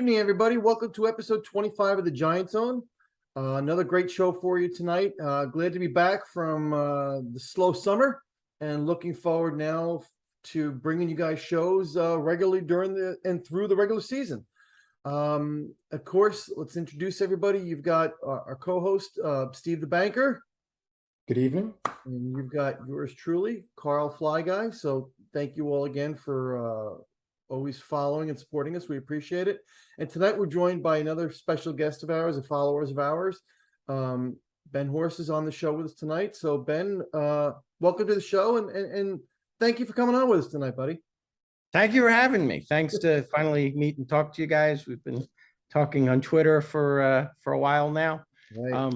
evening, everybody. Welcome to episode 25 of the Giant Zone. Another great show for you tonight. Glad to be back from the slow summer and looking forward now to bringing you guys shows regularly during and through the regular season. Of course, let's introduce everybody. You've got our co-host, Steve the Banker. Good evening. And you've got yours truly, Carl Fly Guy. So thank you all again for always following and supporting us. We appreciate it. And tonight we're joined by another special guest of ours, a followers of ours. Ben Horst is on the show with us tonight. So Ben, welcome to the show and thank you for coming on with us tonight, buddy. Thank you for having me. Thanks to finally meet and talk to you guys. We've been talking on Twitter for a while now. Right.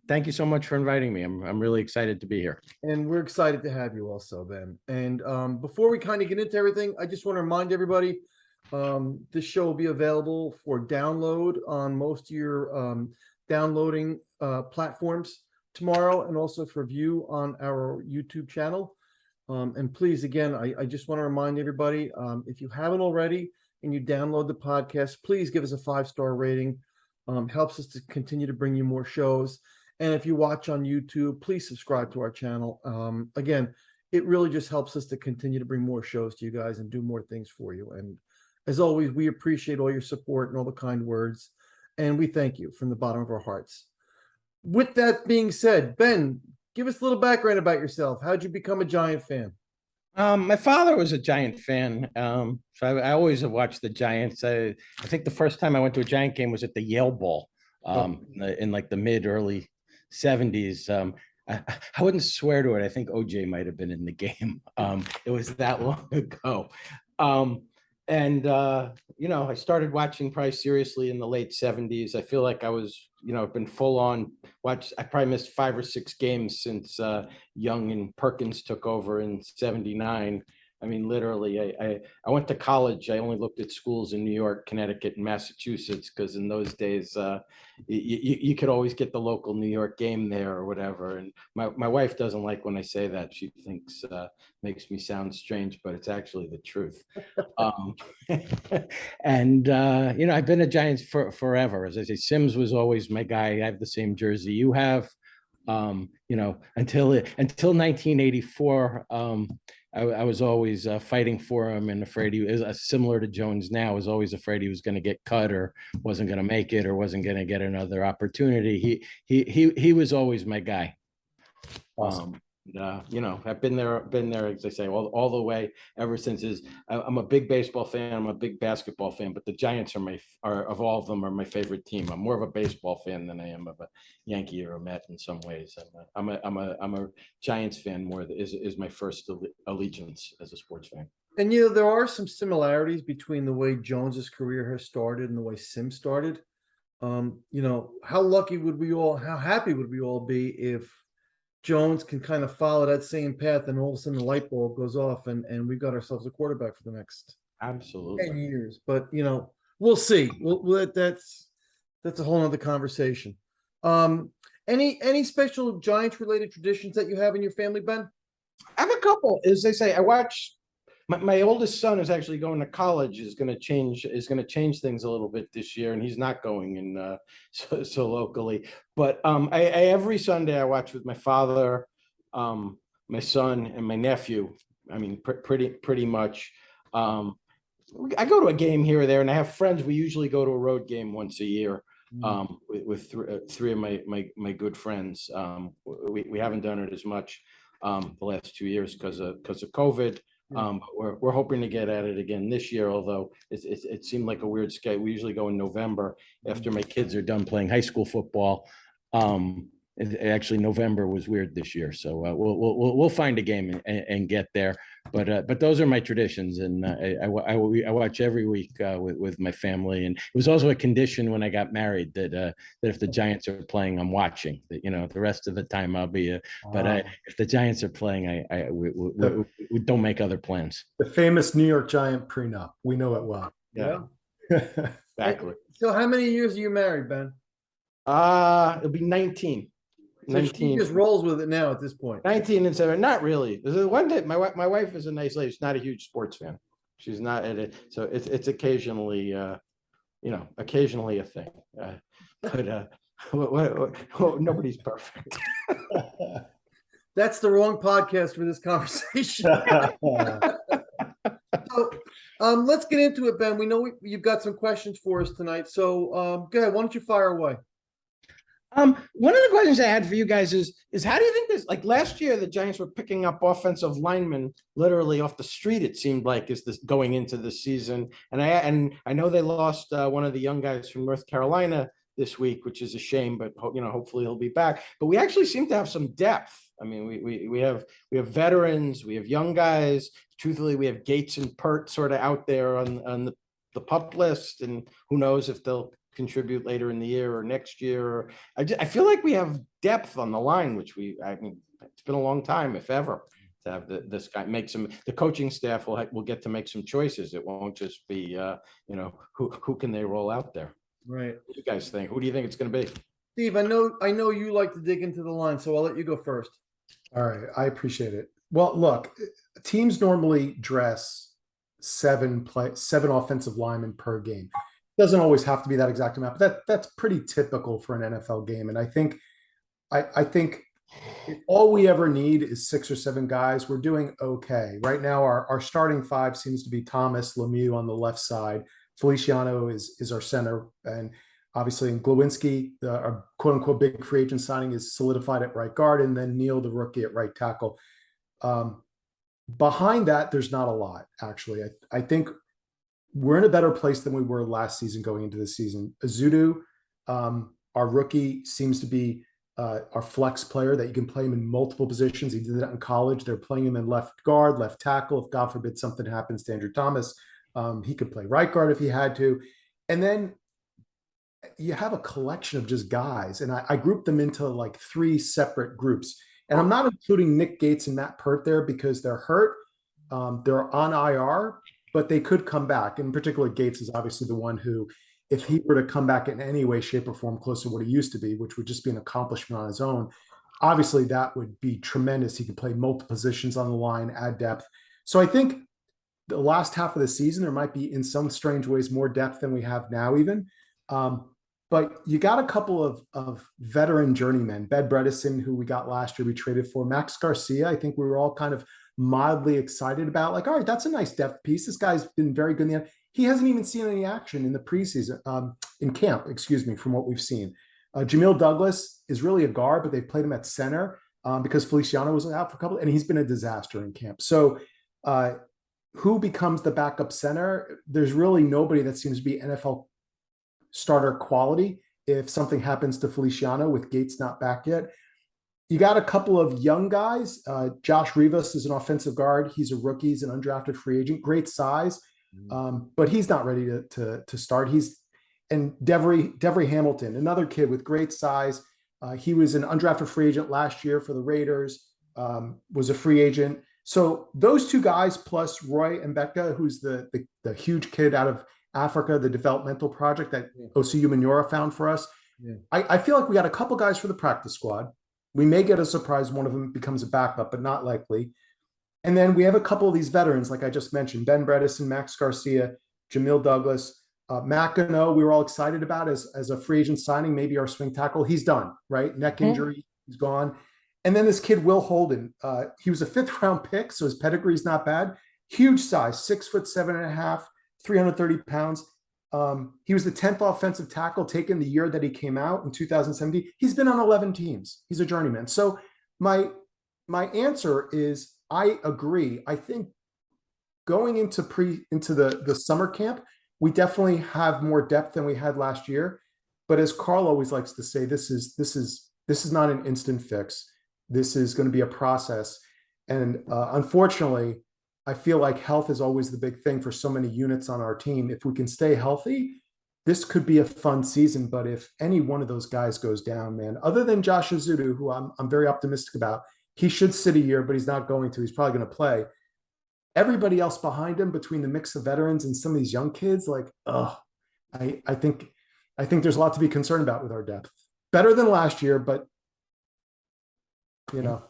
Thank you so much for inviting me. I'm really excited to be here. And we're excited to have you also, Ben. And before we kind of get into everything, I just want to remind everybody, this show will be available for download on most of your downloading platforms tomorrow, and also for view on our YouTube channel. And please, again, I just want to remind everybody, if you haven't already and you download the podcast, please give us a 5-star rating. Helps us to continue to bring you more shows. And if you watch on YouTube, please subscribe to our channel. Again, it really just helps us to continue to bring more shows to you guys and do more things for you. And as always, we appreciate all your support and all the kind words. And we thank you from the bottom of our hearts. With that being said, Ben, give us a little background about yourself. How'd you become a Giant fan? My father was a Giant fan, so I always have watched the Giants. I think the first time I went to a Giant game was at the Yale Bowl in like the mid-early 70s. I wouldn't swear to it. I think OJ might have been in the game. It was that long ago. I started watching probably seriously in the late 70s. I feel like I was, been full on watch. I probably missed 5 or 6 games since Young and Perkins took over in 79. I mean, literally, I went to college. I only looked at schools in New York, Connecticut, and Massachusetts, because in those days, you could always get the local New York game there or whatever. And my wife doesn't like when I say that. She thinks makes me sound strange, but it's actually the truth. I've been a Giants for forever. As I say, Sims was always my guy. I have the same jersey you have. Until 1984. I was always fighting for him and afraid he was similar to Jones now, was always afraid he was going to get cut or wasn't going to make it or wasn't going to get another opportunity. He was always my guy. Awesome. I've been there, as I say, all the way ever since. I'm a big baseball fan. I'm a big basketball fan, but the Giants are of all of them are my favorite team. I'm more of a baseball fan than I am of a Yankee or a Met in some ways. I'm a Giants fan more. Is my first allegiance as a sports fan. And there are some similarities between the way Jones's career has started and the way Sims started. How lucky would we all? How happy would we all be if Jones can kind of follow that same path, and all of a sudden the light bulb goes off, and we've got ourselves a quarterback for the next absolutely 10 years. But we'll see. That's a whole nother conversation. Any special Giants related traditions that you have in your family, Ben? I have a couple. As they say, I watch. My oldest son is actually going to college. Is going to change things a little bit this year, and he's not going in so locally. But every Sunday I watch with my father, my son, and my nephew. I mean, pretty much. I go to a game here or there, and I have friends. We usually go to a road game once a year with three of my good friends. We haven't done it as much the last 2 years because of COVID. But we're hoping to get at it again this year, although it seemed like a weird schedule. We usually go in November after my kids are done playing high school football. Actually, November was weird this year, so we'll find a game and get there. But those are my traditions, and I watch every week with my family. And it was also a condition when I got married that if the Giants are playing, I'm watching. That the rest of the time I'll be. But if the Giants are playing, we don't make other plans. The famous New York Giant prenup. We know it well. Yeah. Exactly. So how many years are you married, Ben? It'll be 19. So 19. she just rolls with it now at this point. 19 and 7. Not really. One day, my wife is a nice lady. She's not a huge sports fan. She's not at it. So it's occasionally occasionally a thing. But nobody's perfect. That's the wrong podcast for this conversation. So, let's get into it, Ben. We know you've got some questions for us tonight. So, go ahead. Why don't you fire away? One of the questions I had for you guys is how do you think this, like last year, the Giants were picking up offensive linemen literally off the street, it seemed like, is this going into the season. And I know they lost one of the young guys from North Carolina this week, which is a shame, but hopefully he'll be back. But we actually seem to have some depth. I mean, we have veterans, we have young guys. Truthfully, we have Gates and Pert sort of out there on the pup list, and who knows if they'll contribute later in the year or next year. I feel like we have depth on the line, which I mean, it's been a long time, if ever, to have this guy make some. The coaching staff will get to make some choices. It won't just be who can they roll out there. Right. What do you guys think? Who do you think it's going to be? Steve, I know you like to dig into the line, so I'll let you go first. All right, I appreciate it. Well, look, teams normally dress seven offensive linemen per game. Doesn't always have to be that exact amount, but that's pretty typical for an NFL game. And I think if all we ever need is 6 or 7 guys, we're doing okay. Right now, our starting 5 seems to be Thomas, Lemieux on the left side. Feliciano is our center, and obviously in Glowinski, our quote unquote big free agent signing is solidified at right guard, and then Neal, the rookie, at right tackle. Behind that, there's not a lot, actually. I think we're in a better place than we were last season going into the season. Azudu, our rookie, seems to be our flex player that you can play him in multiple positions. He did that in college. They're playing him in left guard, left tackle. If God forbid something happens to Andrew Thomas, he could play right guard if he had to. And then you have a collection of just guys, and I grouped them into like 3 separate groups. And I'm not including Nick Gates and Matt Pert there because they're hurt. They're on IR, but they could come back. In particular, Gates is obviously the one who, if he were to come back in any way, shape, or form close to what he used to be, which would just be an accomplishment on his own, obviously that would be tremendous. He could play multiple positions on the line, add depth. So I think the last half of the season, there might be in some strange ways more depth than we have now even. But you got a couple of veteran journeymen, Ben Bredesen, who we got last year, we traded for. Max Garcia, I think we were all kind of mildly excited about, like, all right, that's a nice depth piece. This guy's been very good in the end. He hasn't even seen any action in the preseason, in camp, from what we've seen. Jamil Douglas is really a guard, but they've played him at center because Feliciano was out for a couple, and he's been a disaster in camp. So who becomes the backup center? There's really nobody that seems to be NFL starter quality if something happens to Feliciano with Gates not back yet. You got a couple of young guys. Josh Rivas is an offensive guard. He's a rookie. He's an undrafted free agent. Great size, but he's not ready to start. And Devery Hamilton, another kid with great size. He was an undrafted free agent last year for the Raiders, was a free agent. So those 2 guys plus Roy Mbeka, who's the huge kid out of Africa, the developmental project that Osi Umenyiora found for us. Yeah. I feel like we got a couple guys for the practice squad. We may get a surprise. One of them becomes a backup, but not likely. And then we have a couple of these veterans, like I just mentioned, Ben Bredesen, Max Garcia, Jamil Douglas, Matt Gano, we were all excited about as a free agent signing, maybe our swing tackle. He's done, right? Neck injury, he's gone. And then this kid, Will Holden, he was a 5th round pick, so his pedigree is not bad. Huge size, 6'7.5", 330 pounds. He was the 10th offensive tackle taken the year that he came out in 2017. He's been on 11 teams. He's a journeyman. So my answer is I agree. I think going into the summer camp, we definitely have more depth than we had last year. But as Carl always likes to say, this is not an instant fix. This is going to be a process. And unfortunately, I feel like health is always the big thing for so many units on our team. If we can stay healthy, this could be a fun season. But if any one of those guys goes down, man, other than Josh Azudu, who I'm very optimistic about, he should sit a year, but he's not going to. He's probably going to play. Everybody else behind him, between the mix of veterans and some of these young kids, like, I think there's a lot to be concerned about with our depth. Better than last year, but you know.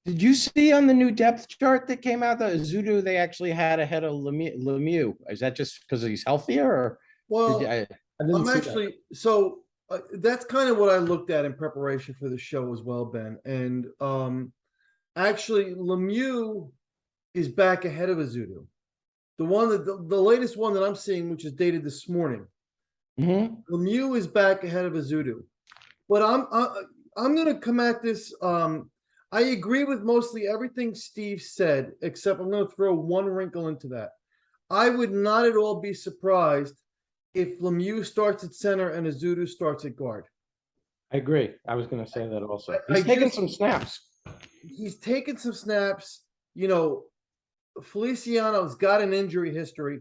Did you see on the new depth chart that came out that Azudu they actually had ahead of Lemieux? Is that just because he's healthier, or? Well, I didn't I'm see that. actually, so that's kind of what I looked at in preparation for the show as well, Ben. And actually Lemieux is back ahead of Azudu. The one that the latest one that I'm seeing, which is dated this morning, Mhm. Lemieux is back ahead of Azudu. But I'm gonna come at this. I agree with mostly everything Steve said, except I'm gonna throw one wrinkle into that. I would not at all be surprised if Lemieux starts at center and Azudu starts at guard. I agree. I was gonna say that also. I He's taking just some snaps. he's taken some snaps. You know, Feliciano's got an injury history.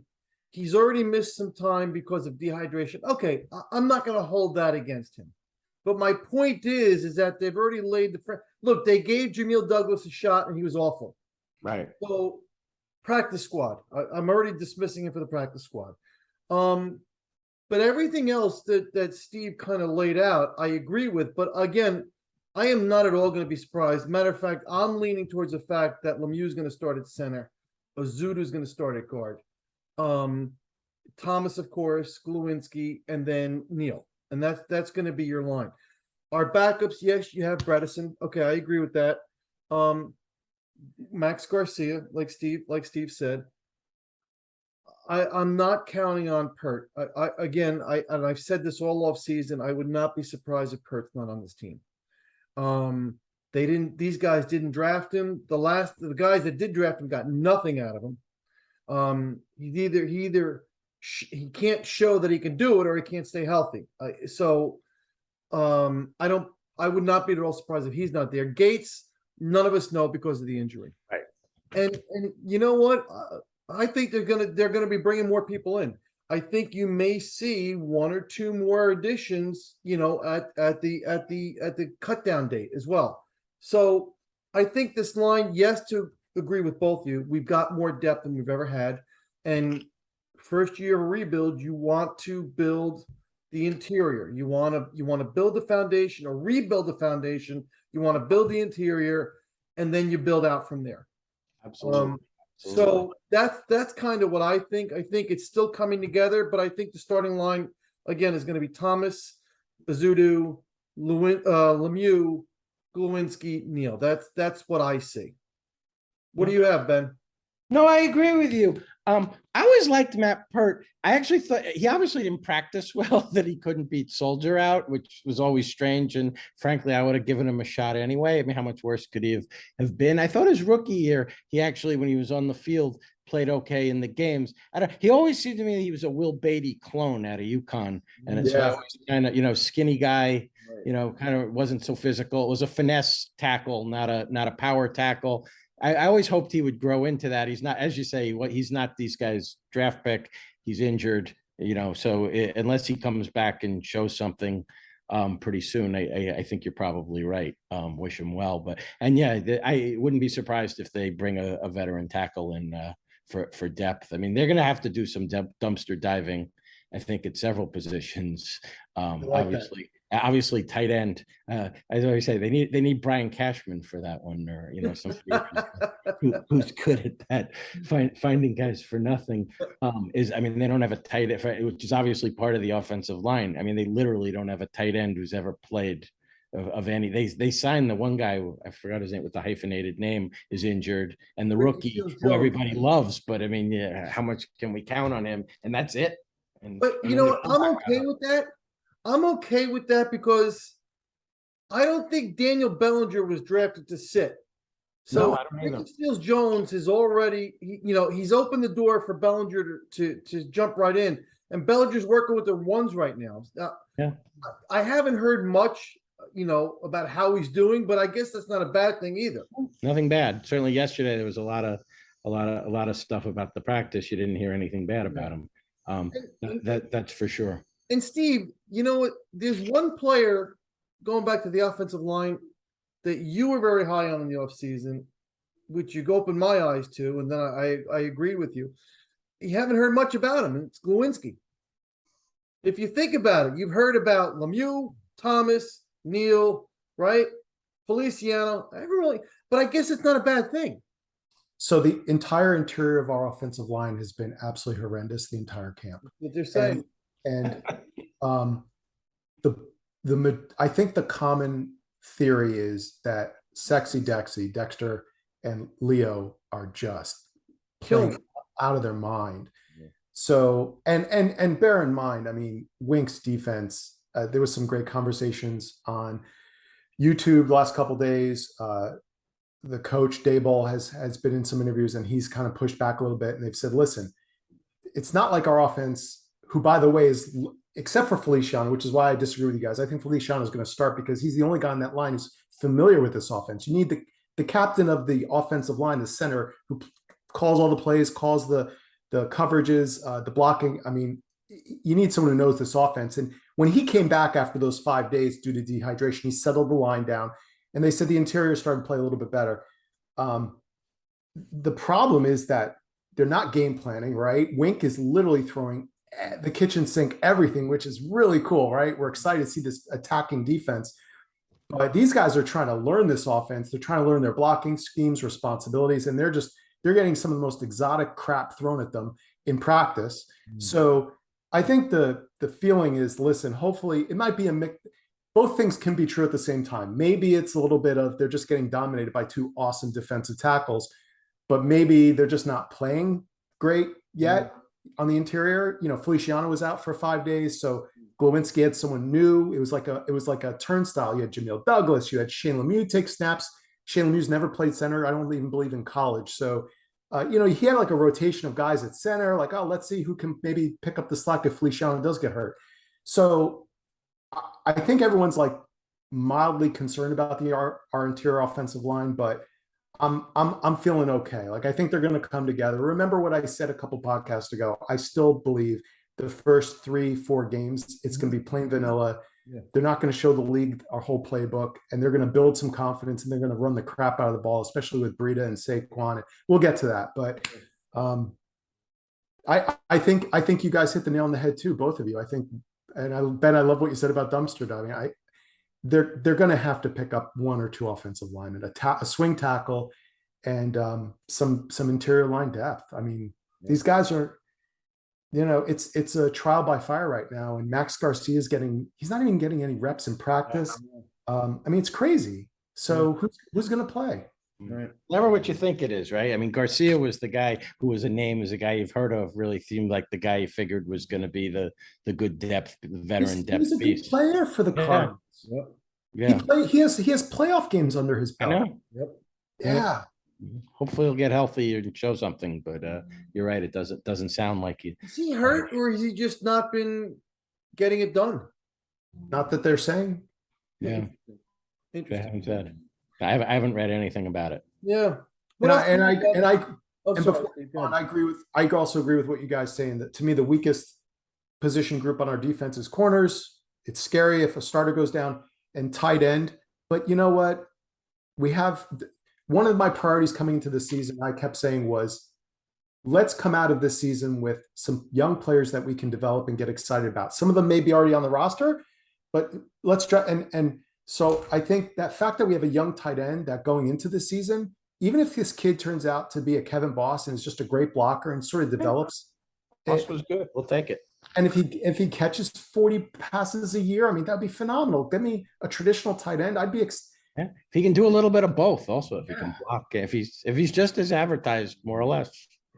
He's already missed some time because of dehydration. Okay, I'm not going to hold that against him. But my point is that they've already laid the look. They gave Jamil Douglas a shot, and he was awful. Right. So, practice squad. I'm already dismissing him for the practice squad. But everything else that Steve kind of laid out, I agree with. But again, I am not at all going to be surprised. Matter of fact, I'm leaning towards the fact that Lemieux is going to start at center. Azudu is going to start at guard. Thomas, of course, Glowinski, and then Neal. And that's going to be your line. Our backups, yes, you have Bredesen. Okay, I agree with that. Max Garcia, like Steve said. I'm not counting on Pert. And I've said this all off season. I would not be surprised if Pert's not on this team. These guys didn't draft him. The guys that did draft him got nothing out of him. He can't show that he can do it or he can't stay healthy. I would not be at all surprised if he's not there. Gates, none of us know because of the injury. Right. And you know what? I think they're gonna be bringing more people in. I think you may see one or two more additions, at the cut down date as well. So I think this line, yes, to agree with both of you, we've got more depth than we've ever had. And first year of a rebuild, you want to build the interior. You want to build the foundation or rebuild the foundation. You want to build the interior, and then you build out from there. Absolutely. So that's kind of what I think. I think it's still coming together, but I think the starting line again is going to be Thomas, Azudu, Lemieux, Glowinski, Neal. That's what I see. What do you have, Ben? No, I agree with you. I always liked Matt Pert. I actually thought he obviously didn't practice well, that he couldn't beat Soldier out, which was always strange. And frankly, I would have given him a shot anyway. I mean, how much worse could he have been? I thought his rookie year, he actually, when he was on the field, played okay in the games. He always seemed to me that he was a Will Beatty clone out of UConn. And so I always kind of, skinny guy, kind of wasn't so physical. It was a finesse tackle, not a power tackle. I always hoped he would grow into that. He's not, as you say, he's not these guys' draft pick. He's injured, so unless he comes back and shows something pretty soon, I think you're probably right. Wish him well. I wouldn't be surprised if they bring a veteran tackle in for depth. I mean, they're going to have to do some dumpster diving, I think, at several positions. Obviously tight end. As I always say, they need Brian Cashman for that one, or somebody who's good at that, finding guys for nothing. They don't have a tight end, which is obviously part of the offensive line. I mean, they literally don't have a tight end who's ever played of any. They signed the one guy, I forgot his name, with the hyphenated name, is injured, and the rookie who everybody loves. But I mean, how much can we count on him? And that's it. But you know what? I'm okay with that. I'm okay with that because I don't think Daniel Bellinger was drafted to sit. So Steele Jones is already, he's opened the door for Bellinger to jump right in, and Bellinger's working with the ones right now. I haven't heard much, about how he's doing, but I guess that's not a bad thing either. Nothing bad. Certainly, yesterday there was a lot of stuff about the practice. You didn't hear anything bad about him. That's for sure. And Steve, you know what? There's one player, going back to the offensive line, that you were very high on in the offseason, which you opened my eyes to, and then I agree with you. You haven't heard much about him, and it's Glowinski. If you think about it, you've heard about Lemieux, Thomas, Neal, right? Feliciano, but I guess it's not a bad thing. So the entire interior of our offensive line has been absolutely horrendous the entire camp. What they're saying. And Um, I think the common theory is that Sexy Dexter and Leo are just Killing playing out of their mind. Yeah. So, and bear in mind, I mean, Wink's defense, there was some great conversations on YouTube the last couple days. The coach Dayball has been in some interviews, and he's kind of pushed back a little bit, and they've said, listen, it's not like our offense, who by the way is, except for Feliciano, which is why I disagree with you guys. I think Feliciano is going to start because he's the only guy on that line who's familiar with this offense. You need the captain of the offensive line, the center, who calls all the plays, calls the coverages, the blocking. I mean, you need someone who knows this offense. And when he came back after those 5 days due to dehydration, he settled the line down, and they said the interior started to play a little bit better. The problem is that they're not game planning, right? Wink is literally throwing the kitchen sink everything, which is really cool, right? We're excited to see this attacking defense. But these guys are trying to learn this offense. They're trying to learn their blocking schemes, responsibilities, and they're getting some of the most exotic crap thrown at them in practice. So I think the feeling is, listen, hopefully it might be a mix. Both things can be true at the same time. Maybe it's a little bit of they're just getting dominated by two awesome defensive tackles, but maybe they're just not playing great yet on the interior. You know, Feliciano was out for 5 days, so Glowinski had someone new. It was like a turnstile. You had Jamil Douglas, you had Shane Lemieux take snaps. Shane Lemieux's never played center, I don't even believe, in college. So you know, he had like a rotation of guys at center, like, oh, let's see who can maybe pick up the slack if Feliciano does get hurt. So I think everyone's like mildly concerned about our interior offensive line, but I'm feeling okay. Like, I think they're going to come together. Remember what I said a couple podcasts ago. I still believe the first 3-4 games, it's going to be plain vanilla. Yeah. They're not going to show the league our whole playbook, and they're going to build some confidence, and they're going to run the crap out of the ball, especially with Breida and Saquon. We'll get to that, but I think you guys hit the nail on the head too, both of you. I think, and Ben, I love what you said about dumpster diving. They're going to have to pick up one or two offensive linemen, a swing tackle, and some interior line depth. I mean, these guys are, you know, it's a trial by fire right now, and Max Garcia he's not even getting any reps in practice. I mean, it's crazy. So who's going to play? Right. Never what you think it is, right? I mean, Garcia was the guy who was a guy you've heard of, really seemed like the guy you figured was going to be the good depth, veteran depth He's a good piece. player for the Cardinals. Yep. Yeah. He has playoff games under his I belt. know. Yep. Yeah. Hopefully he'll get healthy and show something, but you're right. It doesn't sound like you. Is he hurt, or has he just not been getting it done? Not that they're saying. Yeah. They Interesting. haven't said. I haven't read anything about it. Yeah. And Oh, and sorry, before Steve, go on, ahead. I also agree with what you guys saying, that to me, the weakest position group on our defense is corners. It's scary if a starter goes down, and tight end. But you know what? We have one of my priorities coming into the season, I kept saying, was let's come out of this season with some young players that we can develop and get excited about. Some of them may be already on the roster, but let's try. And so I think that fact that we have a young tight end that going into the season, even if this kid turns out to be a Kevin Boss and is just a great blocker and sort of develops, Boss was good. We'll take it. and if he catches 40 passes a year, I mean, that'd be phenomenal. Give me a traditional tight end. I'd be Yeah. If he can do a little bit of both, also, if he can block, if he's just as advertised, more or less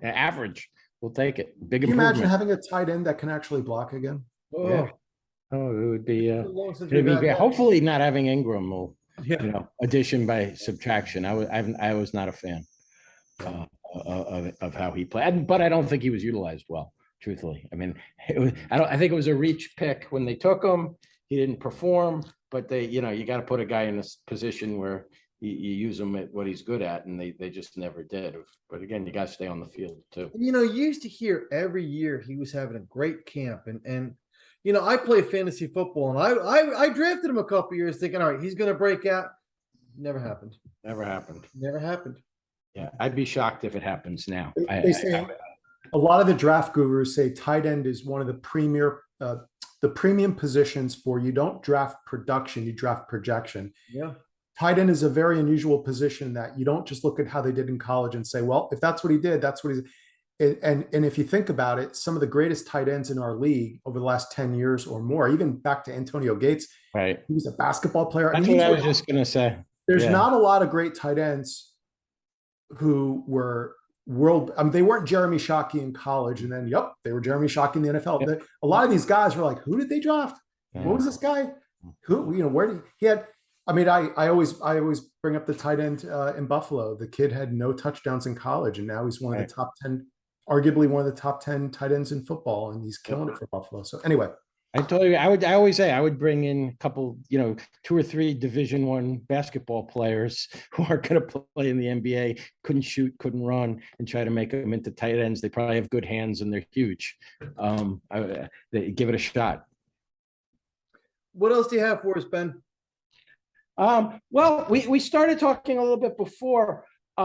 average, we'll take it. Big Can you imagine improvement. having a tight end that can actually block again? Oh, Yeah. Oh, it would be. it's long since It'd we've be had great. that. Hopefully, not having Ingram will, Yeah. addition by subtraction. I was not a fan of how he played, but I don't think he was utilized well. Truthfully, I mean, I think it was a reach pick when they took him. He didn't perform, but you got to put a guy in this position where you use him at what he's good at, and they just never did. But again, you got to stay on the field too. You know, you used to hear every year he was having a great camp, and you know, I play fantasy football, and I drafted him a couple years thinking, all right, he's going to break out. Never happened. Never happened. Never happened. Yeah, I'd be shocked if it happens now. They say a lot of the draft gurus say tight end is one of the premium positions for, you don't draft production, you draft projection. Yeah. Tight end is a very unusual position that you don't just look at how they did in college and say, well, if that's what he did, that's what he's. And if you think about it, some of the greatest tight ends in our league over the last 10 years or more, even back to Antonio Gates, Right. he was a basketball player. That's what I was just gonna say. There's Yeah. not a lot of great tight ends who were world. I mean, they weren't Jeremy Shockey in college, and then they were Jeremy Shockey in the NFL. Yep. A lot of these guys were like, who did they draft? Yeah. What was this guy? Who, where did he had? I mean, I always bring up the tight end in Buffalo. The kid had no touchdowns in college, and now he's one of the top 10, arguably one of the top 10 tight ends in football, and he's killing it for Buffalo. So anyway, I told you, I always say I would bring in a couple, 2 or 3 Division I basketball players who are going to play in the NBA, couldn't shoot, couldn't run, and try to make them into tight ends. They probably have good hands and they're huge. They give it a shot. What else do you have for us, Ben? Well, we started talking a little bit before. I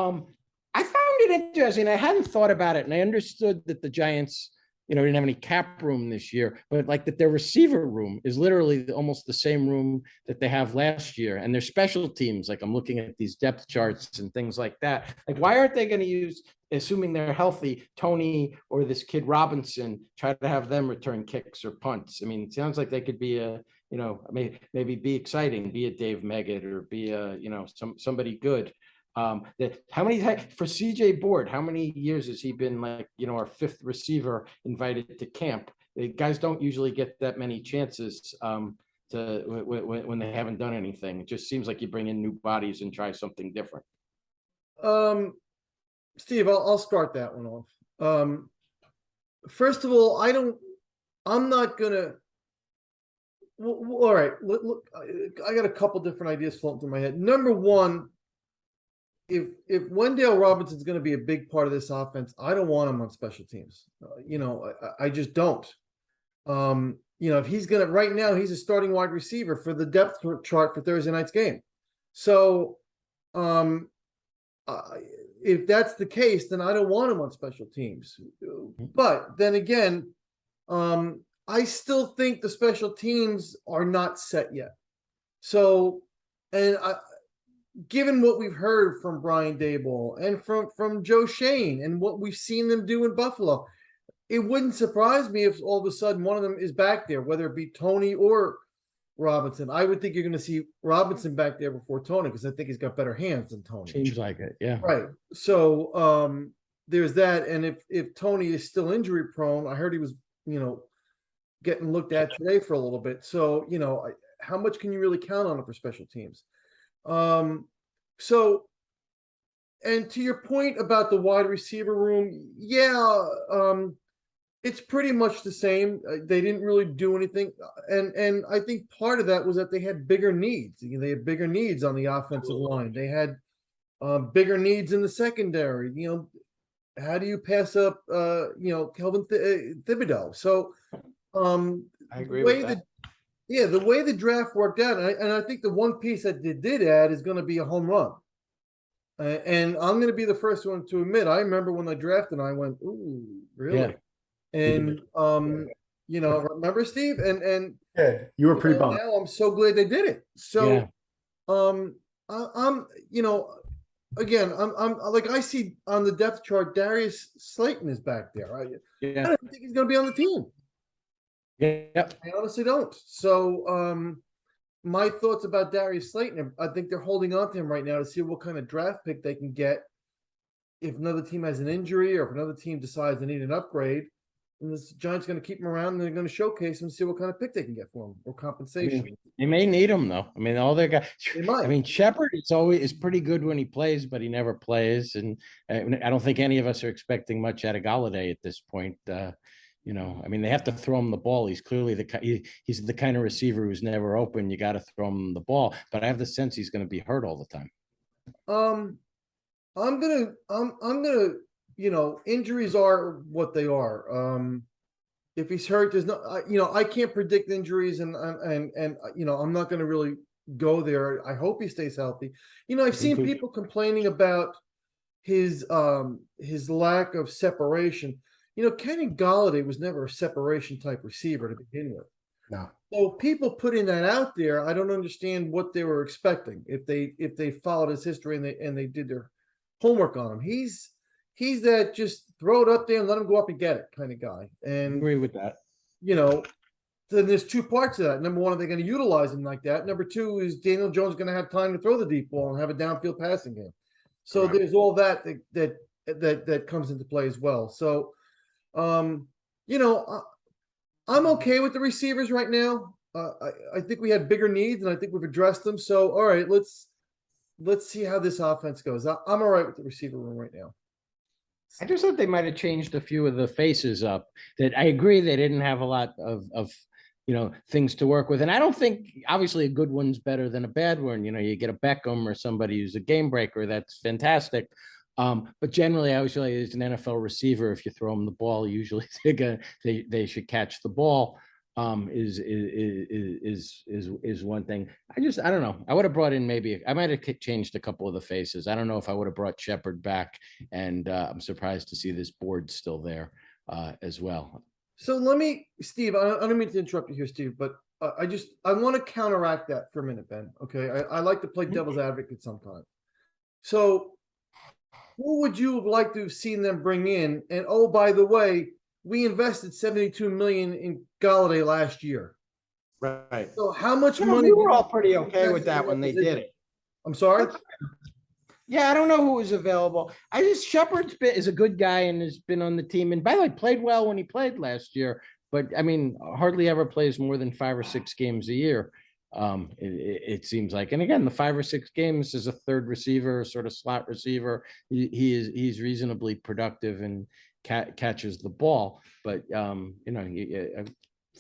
found it interesting. I hadn't thought about it, and I understood that the Giants, didn't have any cap room this year, but like that their receiver room is literally almost the same room that they have last year, and their special teams. Like I'm looking at these depth charts and things like that. Like, why aren't they going to use, assuming they're healthy, Tony or this kid Robinson, try to have them return kicks or punts? I mean, it sounds like they could be a, maybe be exciting, be a Dave Meggett or be a, somebody good. How many for CJ Board? How many years has he been like, our 5th receiver invited to camp? The guys don't usually get that many chances when they haven't done anything. It just seems like you bring in new bodies and try something different. Steve, I'll start that one off. First of all, I'm not gonna. Well, all right, look, I got a couple different ideas floating through my head. Number one, if Wendell Robinson's going to be a big part of this offense, I don't want him on special teams. I just don't. If he's going to, right now, he's a starting wide receiver for the depth chart for Thursday night's game. So, if that's the case, then I don't want him on special teams. But then again, I still think the special teams are not set yet. So, and given what we've heard from Brian Daboll and from Joe Shane and what we've seen them do in Buffalo, it wouldn't surprise me if all of a sudden one of them is back there, whether it be Tony or Robinson. I would think you're going to see Robinson back there before Tony because I think he's got better hands than Tony. Seems like it, yeah. Right. So there's that. And if Tony is still injury prone, I heard he was, getting looked at today for a little bit. So, how much can you really count on it for special teams? So, and to your point about the wide receiver room, it's pretty much the same. They didn't really do anything. And I think part of that was that they had bigger needs. They had bigger needs on the offensive line. They had bigger needs in the secondary. How do you pass up, Kelvin Thibodeau? So, I agree with that. The way the draft worked out, and I think the one piece that they did add is going to be a home run. And I'm going to be the first one to admit, I remember when I drafted, I went, "Ooh, really?" Yeah. And remember, Steve? And you were pretty bummed. Now I'm so glad they did it. So, I'm again, I'm like I see on the depth chart, Darius Slayton is back there. I don't think he's going to be on the team. Yeah, I honestly don't. So, my thoughts about Darius Slayton, I think they're holding on to him right now to see what kind of draft pick they can get if another team has an injury or if another team decides they need an upgrade. And the Giants going to keep him around and they're going to showcase him, see what kind of pick they can get for him or compensation. They may need him though. I mean, all their guys. They might. I mean, Shepard is pretty good when he plays, but he never plays, and I don't think any of us are expecting much out of Galladay at this point. I mean, they have to throw him the ball. He's clearly he's the kind of receiver who's never open. You got to throw him the ball, but I have the sense he's going to be hurt all the time. I'm gonna, injuries are what they are. If he's hurt, there's no, I can't predict injuries, and I'm not gonna really go there. I hope he stays healthy. I've seen people complaining about his lack of separation. Kenny Galladay was never a separation type receiver to begin with. No. So people putting that out there, I don't understand what they were expecting if they followed his history and they did their homework on him. He's he's that just throw it up there and let him go up and get it kind of guy. And, Agree with that. you know, then there's two parts of that. Number one, are they going to utilize him like that? Number two, is Daniel Jones going to have time to throw the deep ball and have a downfield passing game? So Correct. there's all that comes into play as well. So, you know, I'm okay with the receivers right now. I think we had bigger needs, and I think we've addressed them. So, all right, let's see how this offense goes. I'm all right with the receiver room right now. I just thought they might have changed a few of the faces up. That I agree they didn't have a lot of things to work with, and I don't think obviously a good one's better than a bad one. You know, you get a Beckham or somebody who's a game breaker, that's fantastic. But generally, I always feel like as an NFL receiver, if you throw them the ball, usually they should catch the ball. Is one thing. I don't know. I would have brought in I might have changed a couple of the faces. I don't know if I would have brought Shepard back, and I'm surprised to see this board still there as well. So Steve, I don't mean to interrupt you here, Steve, but I want to counteract that for a minute, Ben. Okay. I like to play devil's advocate sometimes. So who would you have liked to have seen them bring in? And oh, by the way, we invested $72 million in Galladay last year. Right. So how much Yeah, money? we were all pretty okay with that when they did it. I'm sorry. Yeah, I don't know who was available. Shepard is a good guy and has been on the team. And by the way, played well when he played last year. But I mean, hardly ever plays more than 5 or 6 games a year. It seems like, and again, the 5 or 6 games as a third receiver, sort of slot receiver, he's reasonably productive and catches the ball. But you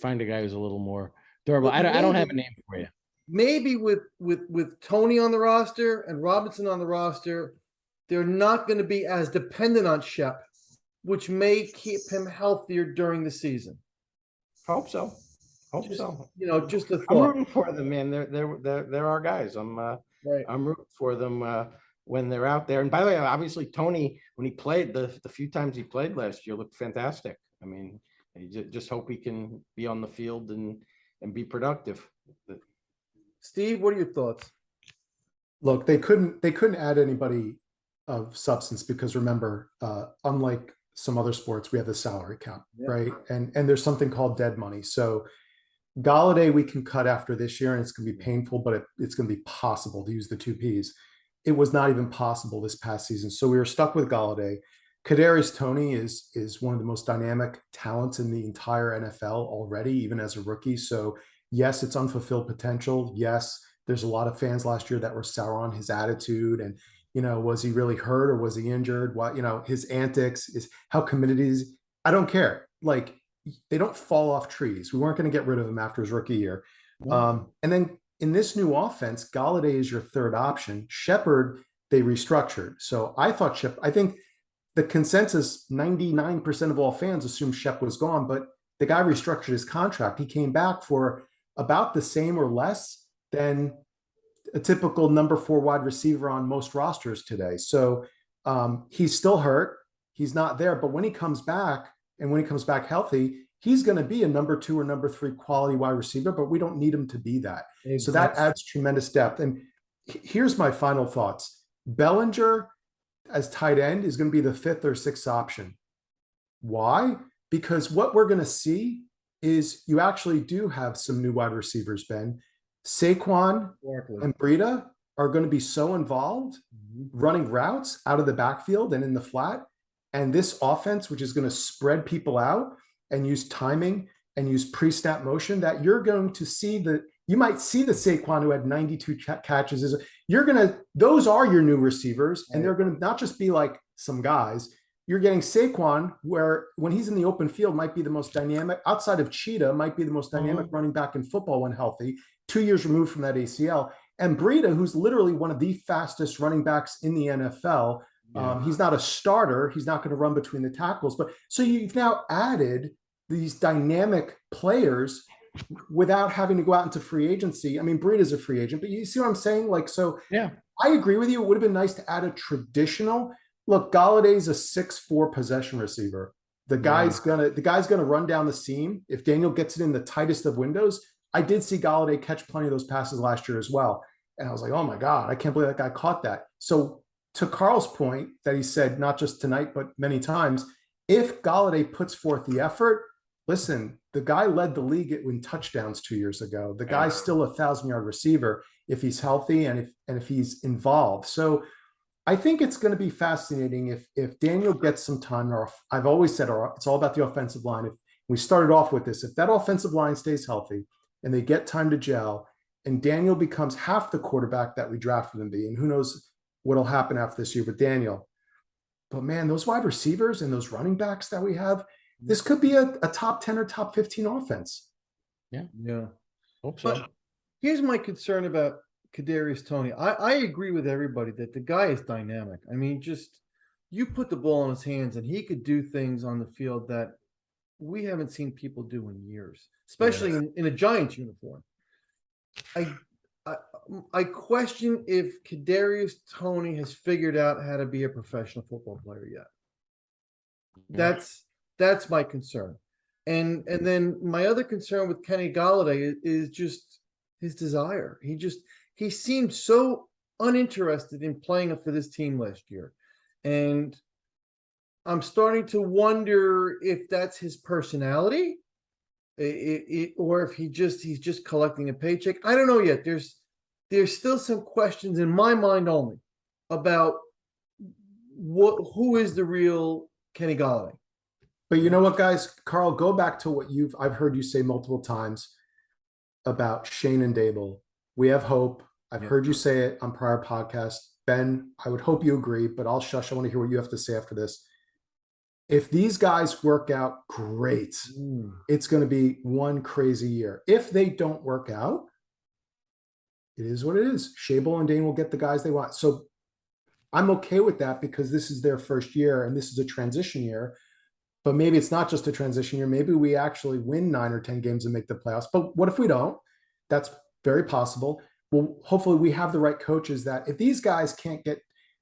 find a guy who's a little more durable. I don't have a name for you. Maybe with Tony on the roster and Robinson on the roster, they're not going to be as dependent on Shep, which may keep him healthier during the season. Hope so. Just a thought. I'm rooting for them, man. They're our guys. Right. I'm rooting for them when they're out there. And by the way, obviously Tony, when he played the few times he played last year, looked fantastic. I mean, you just hope he can be on the field and be productive. Steve, what are your thoughts? Look, they couldn't add anybody of substance because remember, unlike some other sports, we have the salary cap, right? And there's something called dead money. So Galladay we can cut after this year, and it's going to be painful, but it's going to be possible to use the 2 Ps. It was not even possible this past season, so we were stuck with Galladay. Kadarius Toney is one of the most dynamic talents in the entire NFL already, even as a rookie. So yes, it's unfulfilled potential. Yes, there's a lot of fans last year that were sour on his attitude and, was he really hurt or was he injured? What, his antics, is how committed he is. I don't care. Like, they don't fall off trees. We weren't going to get rid of him after his rookie year. And then in this new offense, Galladay is your third option. Shepard, they restructured. So I think the consensus, 99% of all fans assumed Shep was gone, but the guy restructured his contract. He came back for about the same or less than a typical number 4 wide receiver on most rosters today. So he's still hurt. He's not there. But when he comes back, and when he comes back healthy, he's going to be a number 2 or number 3 quality wide receiver, but we don't need him to be that. Exactly. So that adds tremendous depth. And here's my final thoughts. Bellinger as tight end is going to be the 5th or 6th option. Why? Because what we're going to see is you actually do have some new wide receivers, Ben. Saquon and Breida are going to be so involved running routes out of the backfield and in the flat. And this offense, which is going to spread people out and use timing and use pre-snap motion, that you're going to see you might see the Saquon who had 92 catches. Those are your new receivers. And they're going to not just be like some guys. You're getting Saquon, where when he's in the open field, might be the most dynamic, outside of Cheetah, might be the most dynamic running back in football when healthy, 2 years removed from that ACL. And Breida, who's literally one of the fastest running backs in the NFL. He's not a starter. He's not going to run between the tackles. But so you've now added these dynamic players without having to go out into free agency. I mean, Breida's a free agent, but you see what I'm saying? Like, so yeah, I agree with you. It would have been nice to add a traditional. Look, Galladay's a 6'4" possession receiver. The guy's gonna run down the seam. If Daniel gets it in the tightest of windows, I did see Galladay catch plenty of those passes last year as well. And I was like, oh my God, I can't believe that guy caught that. So to Carl's point that he said, not just tonight, but many times, if Galladay puts forth the effort, listen, the guy led the league in touchdowns 2 years ago. The guy's still a 1,000-yard receiver if he's healthy and if he's involved. So I think it's going to be fascinating if Daniel gets some time. Or I've always said it's all about the offensive line. If we started off with this, if that offensive line stays healthy and they get time to gel, and Daniel becomes half the quarterback that we drafted him to be, and who knows what'll happen after this year with Daniel. But man, those wide receivers and those running backs that we have, this could be a top 10 or top 15 offense. Yeah. Hope so. But here's my concern about Kadarius Toney. I agree with everybody that the guy is dynamic. I mean, just you put the ball in his hands and he could do things on the field that we haven't seen people do in years, especially in a Giants uniform. I question if Kadarius Toney has figured out how to be a professional football player yet. That's my concern. And then my other concern with Kenny Golladay is just his desire. He seemed so uninterested in playing for this team last year. And I'm starting to wonder if that's his personality, or if he's just collecting a paycheck. I don't know yet. There's still some questions in my mind only about who is the real Kenny Golladay. But you know what, guys? Carl, go back to what I've heard you say multiple times about Shane and Dable. We have hope. I've heard you say it on prior podcasts. Ben, I would hope you agree, but I'll shush. I want to hear what you have to say after this. If these guys work out, great. It's going to be one crazy year. If they don't work out, it is what it is. Shable and Dane will get the guys they want. So I'm okay with that because this is their first year and this is a transition year. But maybe it's not just a transition year. Maybe we actually win 9 or 10 games and make the playoffs. But what if we don't? That's very possible. Well, hopefully we have the right coaches that if these guys can't get,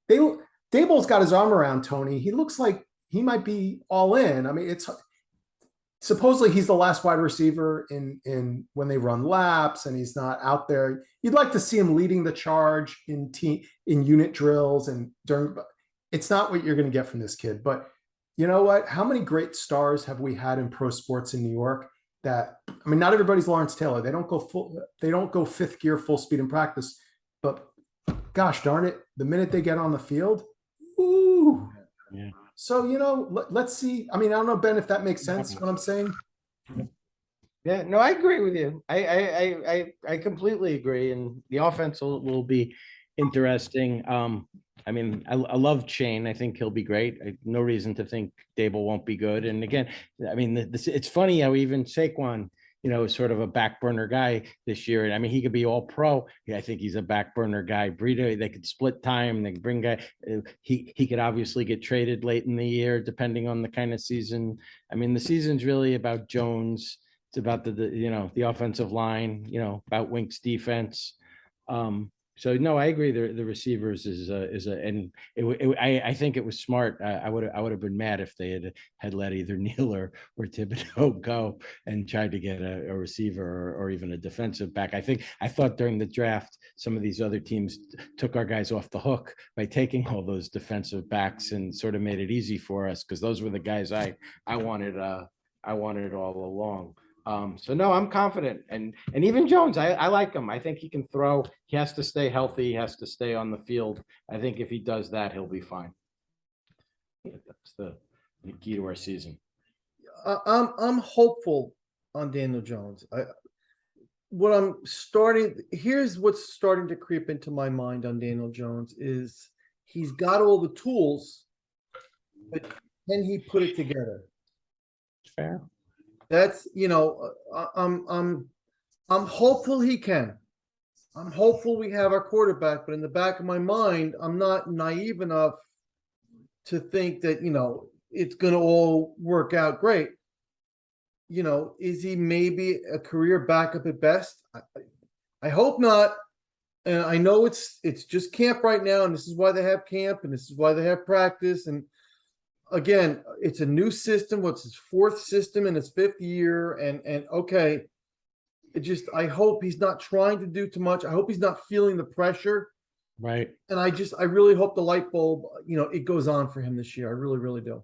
Dable's got his arm around Toney. He looks like he might be all in. I mean, it's supposedly he's the last wide receiver in when they run laps and he's not out there. You'd like to see him leading the charge in unit drills and during. It's not what you're going to get from this kid, but you know what? How many great stars have we had in pro sports in New York that, I mean, not everybody's Lawrence Taylor. They don't go fifth gear full speed in practice, but gosh darn it, the minute they get on the field, ooh. Yeah. So, let's see. I mean, I don't know, Ben, if that makes sense, what I'm saying. Yeah, no, I agree with you. I completely agree. And the offense will be interesting. I mean, I love Shane. I think he'll be great. No reason to think Dable won't be good. And again, I mean, it's funny how even Saquon, is sort of a back burner guy this year. I mean, he could be all pro. Yeah, I think he's a back burner guy. Breida, they could split time. They could bring guy. He could obviously get traded late in the year, depending on the kind of season. I mean, the season's really about Jones. It's about the offensive line. About Wink's defense. So no, I agree. The receivers I think it was smart. I would have been mad if they had let either Neal or Thibodeau go and tried to get a receiver or even a defensive back. I thought during the draft some of these other teams took our guys off the hook by taking all those defensive backs and sort of made it easy for us because those were the guys I wanted all along. So no, I'm confident. And even Jones, I like him. I think he can throw. He has to stay healthy. He has to stay on the field. I think if he does that, he'll be fine. That's the key to our season. I'm hopeful on Daniel Jones. Here's what's starting to creep into my mind on Daniel Jones is he's got all the tools, but can he put it together? Fair. That's I'm hopeful he can. I'm hopeful we have our quarterback, but in the back of my mind, I'm not naive enough to think that it's going to all work out great. Is he maybe a career backup at best? I hope not. And I know it's just camp right now, and this is why they have camp, and this is why they have practice, and again, it's a new system. What's his 4th system in his 5th year? And okay, I hope he's not trying to do too much. I hope he's not feeling the pressure Right. And I really hope the light bulb, it goes on for him this year. I really, really do.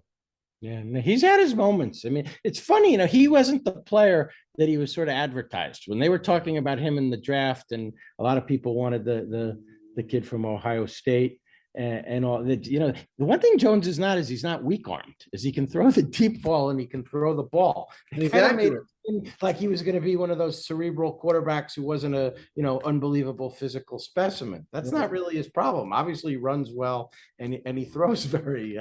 Yeah, no, he's had his moments. I mean, it's funny, he wasn't the player that he was sort of advertised when they were talking about him in the draft, and a lot of people wanted the kid from Ohio State and all that. The one thing Jones is not is he's not weak armed, is he can throw the deep ball and he can throw the ball. And They he's kind of made accurate. it seem like he was going to be one of those cerebral quarterbacks who wasn't a unbelievable physical specimen. That's not really his problem. Obviously, he runs well and he throws very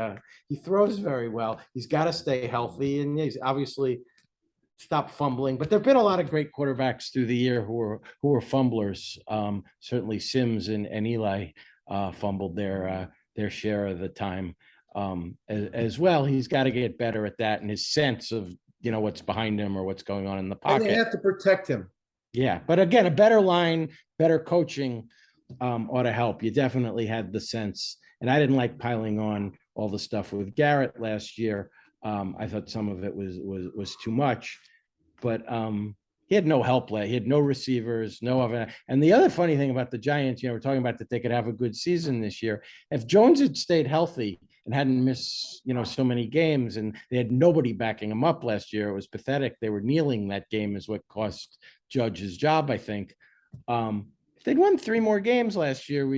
well. He's got to stay healthy, and he's obviously stop fumbling. But there've been a lot of great quarterbacks through the year who are fumblers. Certainly Sims and Eli fumbled their share of the time as well. He's got to get better at that, and his sense of what's behind him or what's going on in the And they pocket. have to protect him. Yeah, but again, a better line, better coaching ought to help. You definitely had the sense, and I didn't like piling on all the stuff with Garrett last year. I thought some of it was too much, but he had no help. He had no receivers, no other. And the other funny thing about the Giants, we're talking about that they could have a good season this year. If Jones had stayed healthy and hadn't missed, so many games, and they had nobody backing him up last year, it was pathetic. They were kneeling that game is what cost Judge his job, I think. If they'd won 3 more games last year,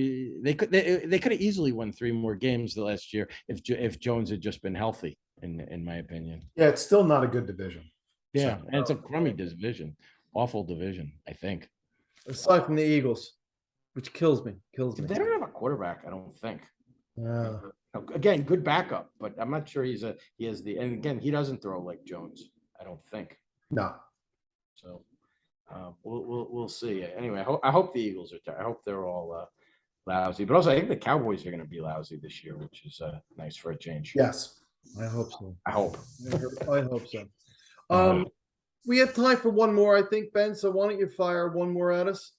they could have easily won 3 more games the last year if Jones had just been healthy, in my opinion. Yeah, it's still not a good division. Yeah, and it's a crummy division, awful division, I think. Aside from the Eagles, which kills me. They don't have a quarterback, I don't think. Yeah. Again, good backup, but I'm not sure he has and again, he doesn't throw like Jones, I don't think. No. So we'll see. Anyway, I hope the Eagles I hope they're all lousy, but also I think the Cowboys are going to be lousy this year, which is nice for a change. Yes. I hope so. I hope. I hope so. We have time for one more, I think, Ben. So why don't you fire one more at us?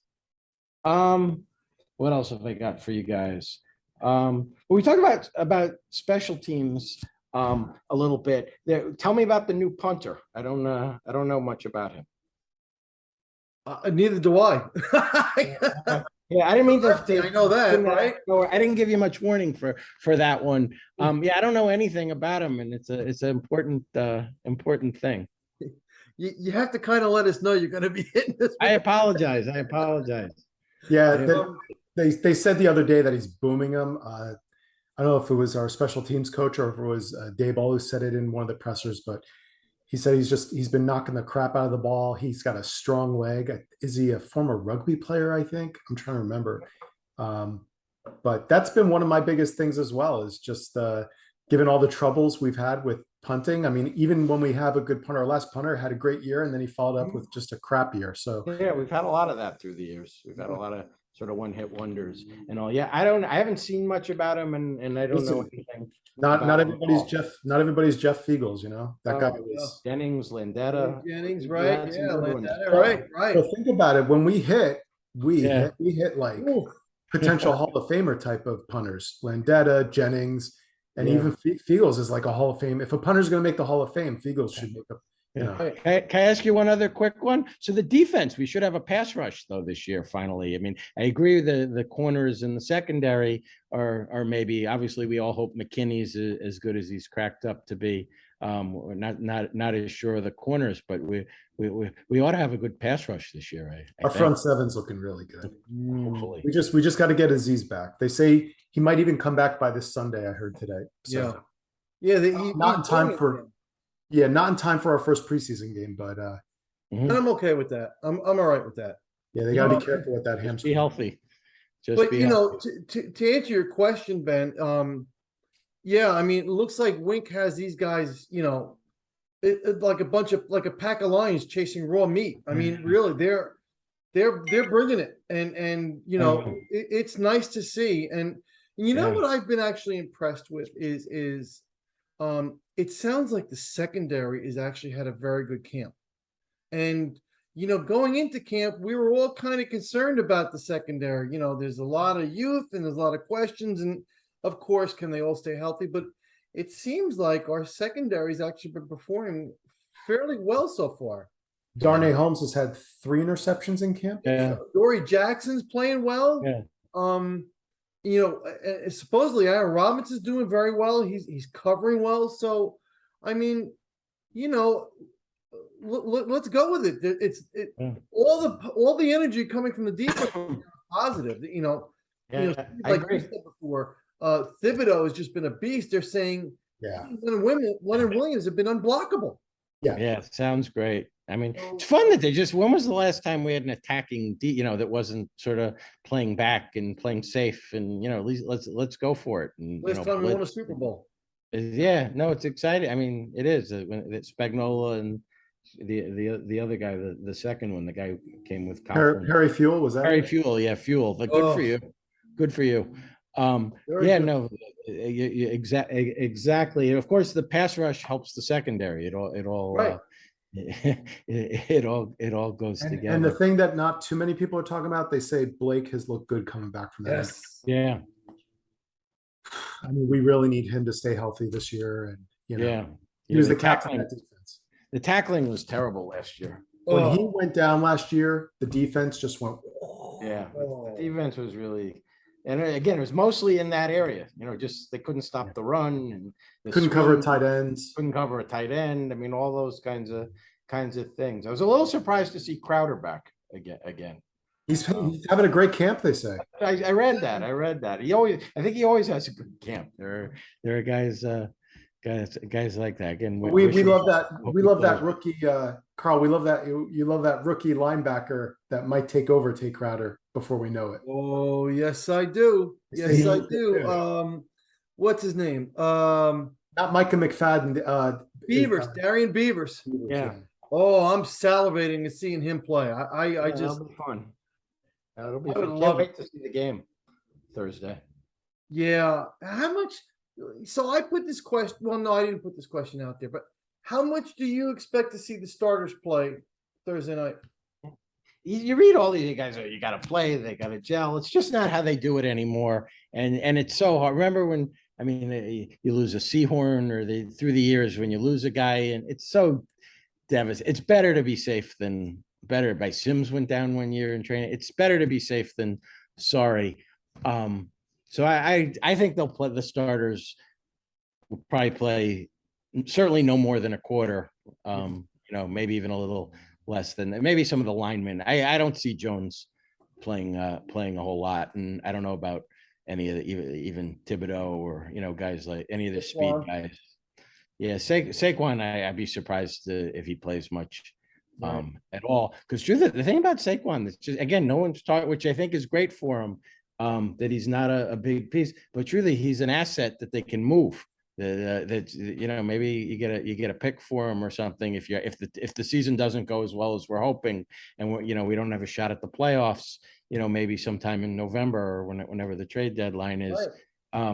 What else have I got for you guys? We talked about special teams a little bit. Tell me about the new punter. I don't know much about him. Neither do I. Yeah, I didn't mean to. I know that, right? I didn't give you much warning for that one. Yeah, I don't know anything about him, and it's an important thing. You have to kind of let us know you're going to be hitting this. I apologize. Yeah, they said the other day that he's booming them. I don't know if it was our special teams coach or if it was Dave Ball who said it in one of the pressers, but he said he's been knocking the crap out of the ball. He's got a strong leg. Is he a former rugby player? I think I'm trying to remember. But that's been one of my biggest things as well, is just given all the troubles we've had with punting. I mean, even when we have a good punter, our last punter had a great year and then he followed up with just a crap year. So yeah, we've had a lot of that through the years. We've had a lot of sort of one-hit wonders and all. Yeah, I haven't seen much about him, and I don't know anything. not everybody's Jeff Fiegels, that guy was Jennings, Landetta. Jennings, right? That's Yeah, some good ones. right. So think about it. When we hit, we hit like Ooh. potential Hall of Famer type of punters, Landetta, Jennings, and Yeah. even Fiegels is like a Hall of Fame. If a punter's going to make the Hall of Fame, Fiegels should make a. Can I ask you one other quick one? So the defense, we should have a pass rush though this year. Finally, I mean, I agree. The corners in the secondary are maybe. Obviously, we all hope McKinney's as good as he's cracked up to be. We're not as sure of the corners, but we ought to have a good pass rush this year. I Our think. front seven's looking really good. Hopefully. We just got to get Aziz back. They say he might even come back by this Sunday. I heard today. So, Yeah. not in time for. Yeah, not in time for our first preseason game, but And I'm okay with that. I'm all right with that. yeah, they got to be careful with that Just hamstring. be healthy. But to answer your question, Ben, yeah, I mean, it looks like Wink has these guys, like a pack of lions chasing raw meat. I mean, really, they're bringing it, and it's nice to see. And what I've been actually impressed with is it sounds like the secondary is actually had a very good camp. And, going into camp, we were all kind of concerned about the secondary. There's a lot of youth and there's a lot of questions. And of course, can they all stay healthy? But it seems like our secondary's actually been performing fairly well so far. Darnay Holmes has had 3 interceptions in camp. Yeah. Dory Jackson's playing well. Yeah. supposedly Aaron Robinson's doing very well. He's covering well. So, I mean, you know, let's go with it. Yeah. All the energy coming from the defense is positive. Yeah, I Like you agree. said before, Thibodeau has just been a beast. They're saying Yeah. Leonard Williams have been unblockable. Yeah, sounds great. I mean, So, it's fun that they just, when was the last time we had an attacking that wasn't sort of playing back and playing safe and, at least let's go for it. And, last time we won a blitz. Super Bowl. Yeah, no, it's exciting. I mean, it is when it's Spagnola and the other guy, the second one, the guy who came with Coughlin. Harry Fuel, was that Harry it? Fuel, yeah, Fuel. But good for Oh. you. Good for you. Very Yeah, good. no, exactly. And of course, the pass rush helps the secondary. Right. It all goes And the together. thing that not too many people are talking about, they say Blake has looked good coming back from that. Yes. Yeah, I mean, we really need him to stay healthy this year, and yeah. he was the the captain tackling. of that defense. The tackling was terrible last year. When he Oh. went down last year, the defense just went. Yeah, Oh. the defense was really, and again, it was mostly in that area. Just they couldn't stop the run and the Couldn't cover screen. tight ends. Couldn't cover a tight end. I mean, all those kinds of things. I was a little surprised to see Crowder back again. He's having a great camp, they say. I read that. I think he always has a good camp. There are guys like that. Again, We wish love that. hope We he love that plays. rookie, Carl. We love that. You love that rookie linebacker that might take over Tate Crowder before we know it. Oh, yes, I do. Yes, I do. Yeah. What's his name? Not Micah McFadden. Beavers, Darian Beavers. Yeah. Oh, I'm salivating to seeing him play. I Yeah, just, that'll be fun. That'll be I would fun. love Can't it. wait to see the game Thursday. yeah. How much? So I put this question. Well, no, I didn't put this question out there. But how much do you expect to see the starters play Thursday night? You read all these guys, you got to play, they got to gel. It's just not how they do it anymore. And it's so hard. Remember when, I mean, you lose a Seahorn or through the years when you lose a guy, and it's so devastating. It's better to be safe than better. By Sims went down one year in training. It's better to be safe than sorry. So I think they'll play, the starters will probably play certainly no more than a quarter. Maybe even a little less than that. Maybe some of the linemen. I don't see Jones playing a whole lot, and I don't know about any of the even Thibodeau or guys like any of the speed Saquon. guys. Yeah, Saquon, I'd be surprised if he plays much at all. Because the thing about Saquon, that's just, again, no one's taught, which I think is great for him, that he's not a big piece, but truly he's an asset that they can move. That maybe you get a pick for him or something if the season doesn't go as well as we're hoping, and we don't have a shot at the playoffs, maybe sometime in November or whenever the trade deadline is. Right. I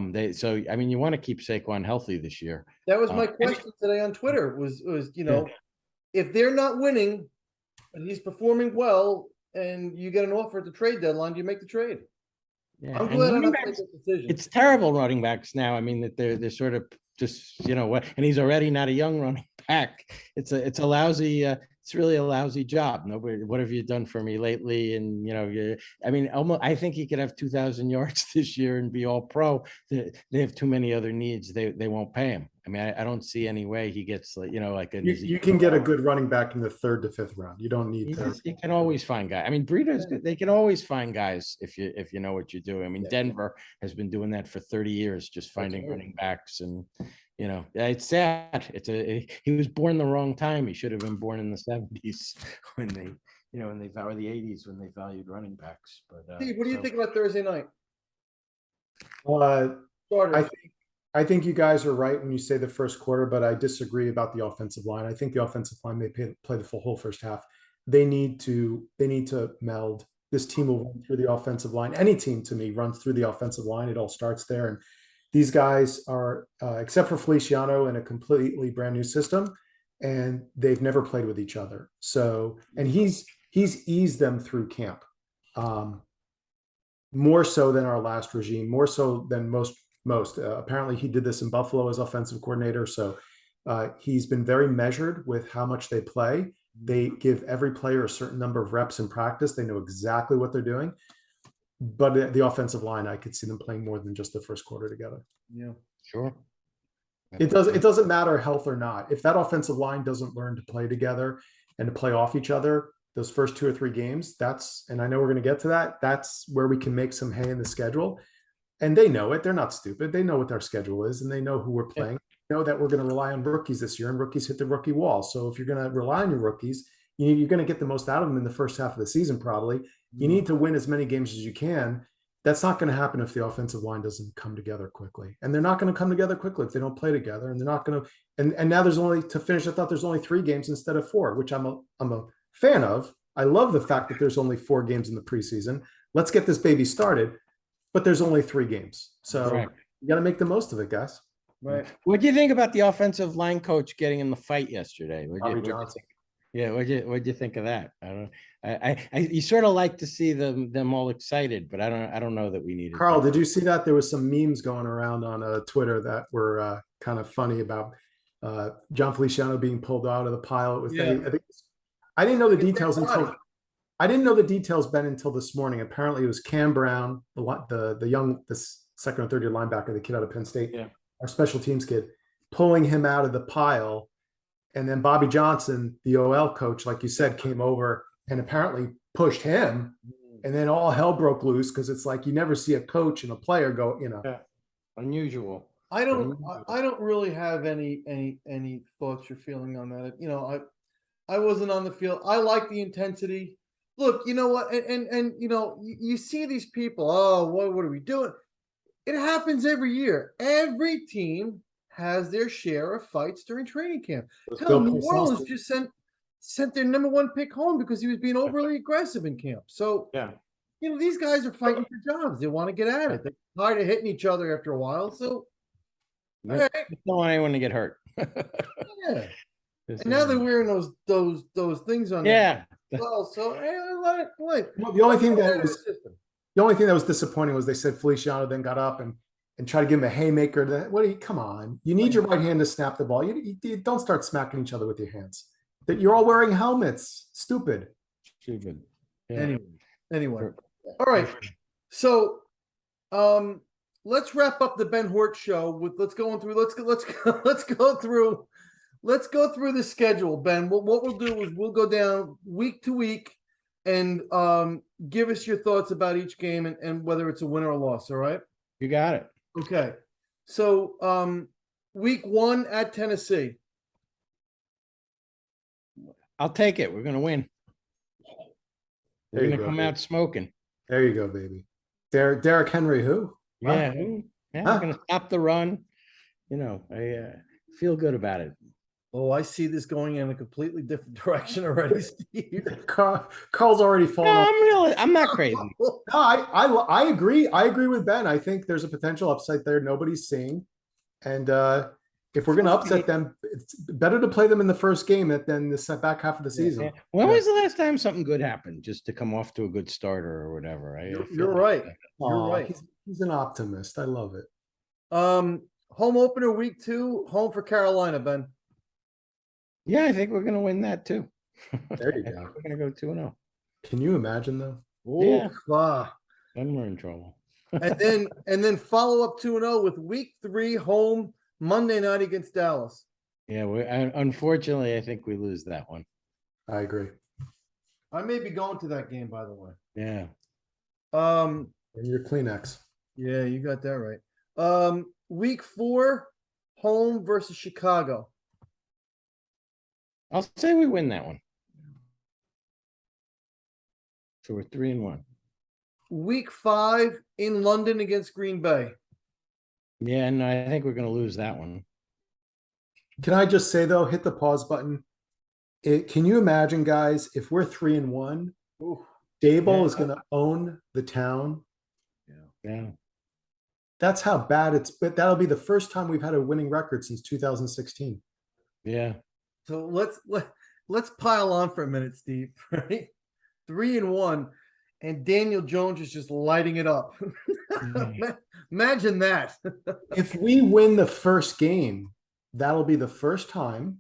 mean, you want to keep Saquon healthy this year. That was my question today on Twitter. Was if they're not winning and he's performing well, and you get an offer at the trade deadline, do you make the trade? Yeah, I'm and glad I running don't make backs, that decision. it's terrible running backs now. I mean, that they're sort of just what, and he's already not a young running back. It's a lousy. It's really a lousy job. Nobody. What have you done for me lately? And I mean, almost. I think he could have 2,000 yards this year and be all pro. They have too many other needs. They won't pay him. I mean, I don't see any way he gets like a. You can get a good running back in the 3rd to 5th round. You don't need to. You can always find guys. I mean, Breeder's good. They can always find guys if you know what you're doing. I mean, Denver has been doing that for 30 years, just finding running backs, and it's sad. He was born the wrong time. He should have been born in the 70s when they when they or the 80s when they valued running backs. But Steve, what do you think about Thursday night? I Starters. I think you guys are right when you say the first quarter, but I disagree about the offensive line. I think the offensive line may play the whole first half. They need to meld. This team will run through the offensive line. Any team to me runs through the offensive line. It all starts there. And these guys are, except for Feliciano, in a completely brand new system, and they've never played with each other. So, and he's eased them through camp, more so than our last regime, more so than most. Apparently he did this in Buffalo as offensive coordinator. So he's been very measured with how much they play. They give every player a certain number of reps in practice. They know exactly what they're doing. but the offensive line, I could see them playing more than just the first quarter together. Yeah. Sure. It doesn't matter health or not. If that offensive line doesn't learn to play together and to play off each other, those first 2 or 3 games, and I know we're going to get to that, that's where we can make some hay in the schedule. And they know it. They're not stupid. They know what their schedule is, and they know who we're playing. They know that we're going to rely on rookies this year, and rookies hit the rookie wall. So if you're going to rely on your rookies, you're going to get the most out of them in the first half of the season, probably. You need to win as many games as you can. That's not going to happen if the offensive line doesn't come together quickly. And they're not going to come together quickly if they don't play together. And they're not going to, and now there's only, to finish, I thought there's only 3 games instead of 4, which I'm a fan of. I love the fact that there's only 4 games in the preseason. Let's get this baby started, but there's only 3 games. So Right. you got to make the most of it, guys. Right. What do you think about the offensive line coach getting in the fight yesterday? Bobby Johnson. Yeah, what'd you think of that? I don't. You sort of like to see them all excited, but I don't know that we need it. Carl, did you see that? There was some memes going around on Twitter that were kind of funny about John Feliciano being pulled out of the pile. I didn't know the details Ben, until this morning. Apparently, it was Cam Brown, the second or third year linebacker, the kid out of Penn State, our special teams kid, pulling him out of the pile. And then Bobby Johnson, the OL coach, like you said, came over and apparently pushed him. And then all hell broke loose, because it's like you never see a coach and a player go, Unusual. I don't really have any thoughts or feeling on that. You know, I wasn't on the field. I like the intensity. Look, you know what? And you know, you see these people, oh, what are we doing? It happens every year. Every team has their share of fights during training camp. Hell, New Orleans just sent their number 1 pick home because he was being overly aggressive in camp. So you know, these guys are fighting for jobs. They want to get at it. They're tired of hitting each other after a while. So all right. Don't want anyone to get hurt. Yeah. And now they're wearing those things on Yeah. well, so let it play. Well, the only thing that was disappointing was they said Feliciano then got up and try to give him a haymaker. Come on. You need your right hand to snap the ball. You don't start smacking each other with your hands. That you're all wearing helmets. Stupid. Stupid. Yeah. Anyway. All right. So let's wrap up the Ben Hort show with let's go through the schedule, Ben. What we'll do is we'll go down week to week and give us your thoughts about each game and whether it's a win or a loss. All right. You got it. Okay. So week 1 at Tennessee. I'll take it. We're gonna win. We're gonna come out smoking. There you go, baby. Derrick Henry, who? Yeah, we're gonna stop the run. You know, I feel good about it. Oh, I see this going in a completely different direction already, Steve. Carl's already fallen off. I'm not crazy. No, I agree. I agree with Ben. I think there's a potential upside there nobody's seeing. And if we're going to upset them, it's better to play them in the first game than the back half of the season. Yeah. When was the last time something good happened just to come off to a good starter or whatever? You're right. You're right. He's an optimist. I love it. Home opener week 2, home for Carolina, Ben. Yeah, I think we're going to win that too. There you go. We're going to go 2-0. Can you imagine though? Yeah. Ah. Then we're in trouble. and then follow up 2-0 with week 3 home Monday night against Dallas. Yeah, unfortunately, I think we lose that one. I agree. I may be going to that game, by the way. Yeah. And your Kleenex. Yeah, you got that right. Week 4 home versus Chicago. I'll say we win that one. So we're 3-1. Week 5 in London against Green Bay. Yeah, no, I think we're going to lose that one. Can I just say though, hit the pause button. Can you imagine, guys, if we're 3-1, Dable is going to own the town. Yeah. That's how bad but that'll be the first time we've had a winning record since 2016. Yeah. So let's pile on for a minute, Steve. Right, 3-1, and Daniel Jones is just lighting it up. Imagine that. If we win the first game, that'll be the first time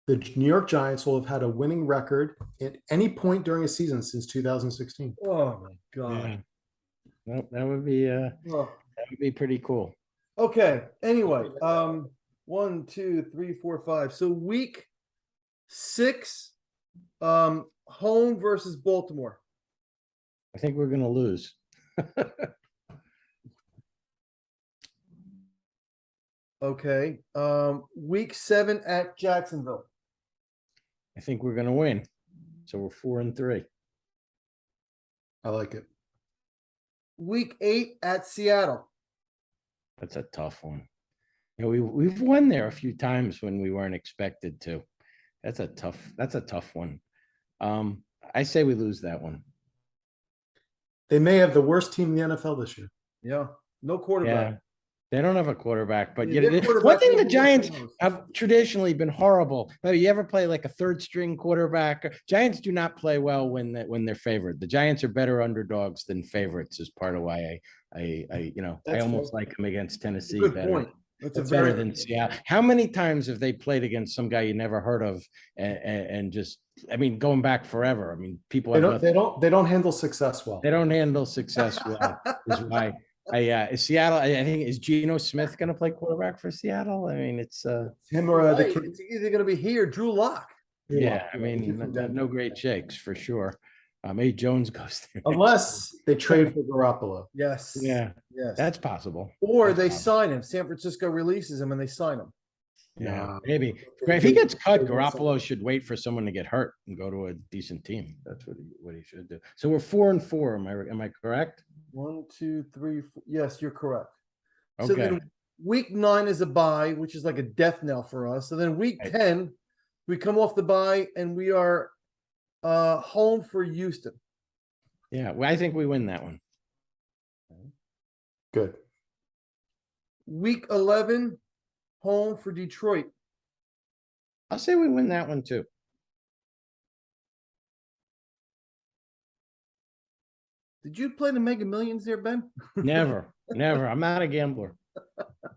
the New York Giants will have had a winning record at any point during a season since 2016. Oh my God. Yeah. Nope, Well, that would be pretty cool. okay, anyway, 1, 2, 3, 4, 5. So week 6, home versus Baltimore. I think we're gonna lose. Okay, week 7 at Jacksonville. I think we're gonna win. So we're 4-3. I like it. Week 8 at Seattle. That's a tough one. You know, we've won there a few times when we weren't expected to. That's a tough one. I say we lose that one. They may have the worst team in the NFL this year. Yeah, no Yeah. quarterback. They don't have a quarterback, but Yeah, you their know, quarterback one thing may the be worse Giants than ours. have traditionally been horrible. Now, you ever play like a third string quarterback? Giants do not play well when they're favored. The Giants are better underdogs than favorites, is part of why I That's almost fair. like them against That's a Tennessee good better. point. That's a Better very than Seattle. How many times have they played against some guy you never heard of and just, I mean, going back forever. I mean, people They have don't. nothing. They don't handle success well. They don't handle success well. Is why is Seattle. I think, is Geno Smith going to play quarterback for Seattle? I mean, it's Him or the Right, kid. it's either gonna be he or Drew Lock. yeah. I the kid mean, from no Denver. great shakes for sure. Maybe Jones goes there. Unless they trade for Garoppolo. Yes. Yeah, Yes. that's possible. Or That's they possible. sign him. San Francisco releases him and they sign him. Yeah, Nah. maybe. They- If he they- gets cut, they want Garoppolo something. should wait for someone to get hurt and go to a decent team. That's what he should do. So we're 4-4. Am I correct? 1, 2, 3, 4. Yes, you're correct. So Okay. then week 9 is a bye, which is like a death knell for us. So then week Right. 10, we come off the bye and we are home for Houston. Yeah, well, I think we win that one. Good. Week 11, home for Detroit. I'll say we win that one too. Did you play the Mega Millions there, Ben? Never, never. I'm not a gambler.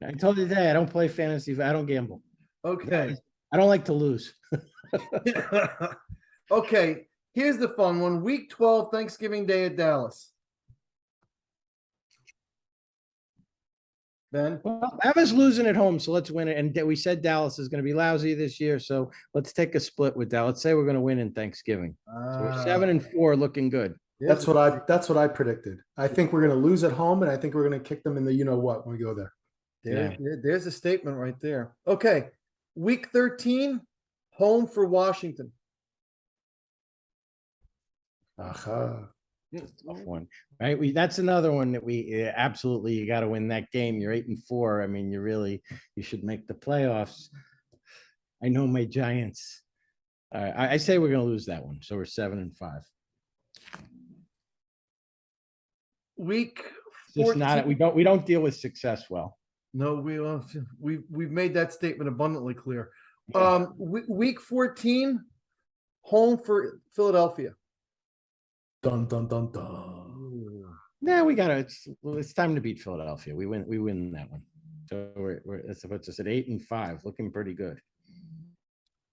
I told you today I don't play fantasy. I don't gamble. Okay. I don't like to lose. Okay, here's the fun one. Week 12, Thanksgiving Day at Dallas. Ben? Well, I was losing at home, so let's win it. And we said Dallas is going to be lousy this year, so let's take a split with Dallas. Let's say we're going to win in Thanksgiving. So we're 7-4, looking good. That's what I predicted. I think we're going to lose at home, and I think we're going to kick them in the you know what when we go there. There's a statement right there. Okay, week 13, home for Washington. Aha. Tough one, right? That's another one that we absolutely, you got to win that game. You're 8-4. I mean, you should make the playoffs. I know my Giants. I say we're going to lose that one, so we're 7-5. Week Just 14. not we don't deal with success well. No, we've made that statement abundantly clear. Yeah. Week 14, home for Philadelphia. Dun dun dun dun. Yeah, we got to. It's time to beat Philadelphia. We win that one. So it's just at 8-5, looking pretty good.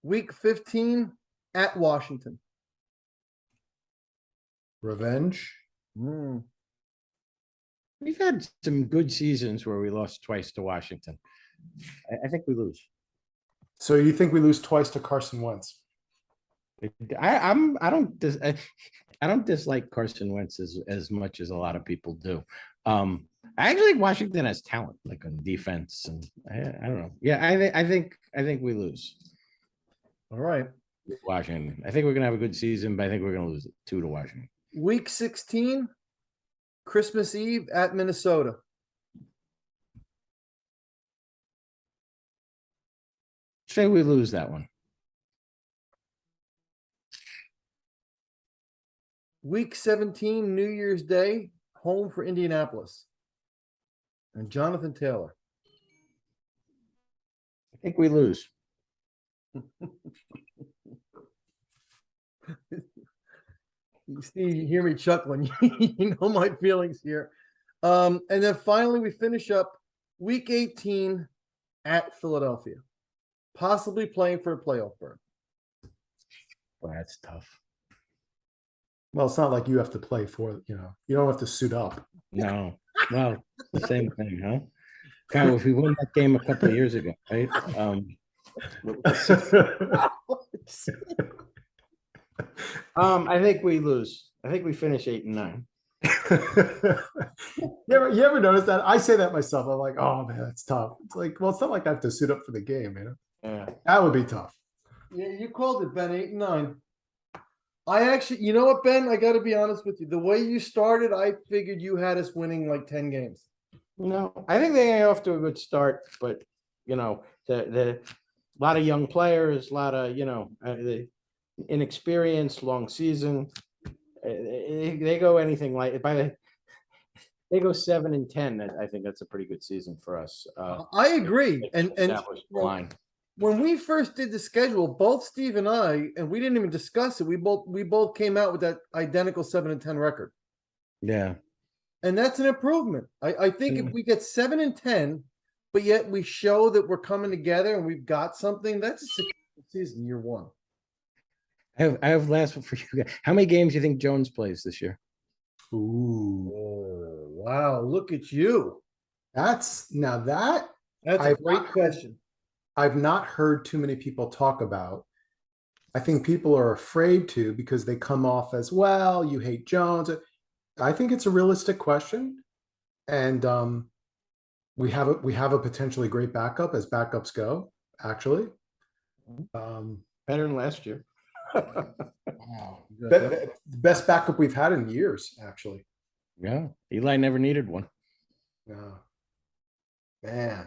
Week 15 at Washington. Revenge. We've had some good seasons where we lost twice to Washington. I think we lose. So you think we lose twice to Carson Wentz? I don't dislike Carson Wentz as much as a lot of people do. I actually think Washington has talent, like on defense, and I don't know. Yeah, I think we lose. All right. Washington. I think we're gonna have a good season, but I think we're gonna lose it 2 to Washington. Week 16, Christmas Eve at Minnesota. Say we lose that one. Week 17, New Year's Day, home for Indianapolis. And Jonathan Taylor. I think we lose. Steve, you hear me chuckling. You know my feelings here. And then finally, we finish up week 18 at Philadelphia, possibly playing for a playoff berth. Well, that's tough. Well, it's not like you have to play for, you don't have to suit up. No. Well, the same thing, huh? Kyle, if we won that game a couple of years ago, right? I think we lose. I think we finish 8-9. You ever notice that? I say that myself. I'm like, oh man, that's tough. It's like, well, it's not like I have to suit up for the game, you know? Yeah. That would be tough. Yeah, you called it, Ben, 8-9. I actually, you know what, Ben? I gotta be honest with you. The way you started, I figured you had us winning like 10 games. No, I think they got off to a good start, but the a lot of young players, a lot of the inexperienced, long season. They go anything like they go 7-10. I think that's a pretty good season for us. I agree. And Established line. when we first did the schedule, both Steve and I, and we didn't even discuss it, we both came out with that identical 7-10 record. Yeah. And that's an improvement. I think if we get 7-10, but yet we show that we're coming together and we've got something, that's a successful season, year one. I have last one for you guys. How many games do you think Jones plays this year? Ooh, Oh, wow. Look at you. that's That's a I've great not- question. I've not heard too many people talk about. I think people are afraid to because they come off as, well, you hate Jones. I think it's a realistic question. And we have a potentially great backup as backups go, actually. Better than last year. Wow. The best backup we've had in years, actually. Yeah. Eli never needed one. Yeah. Man.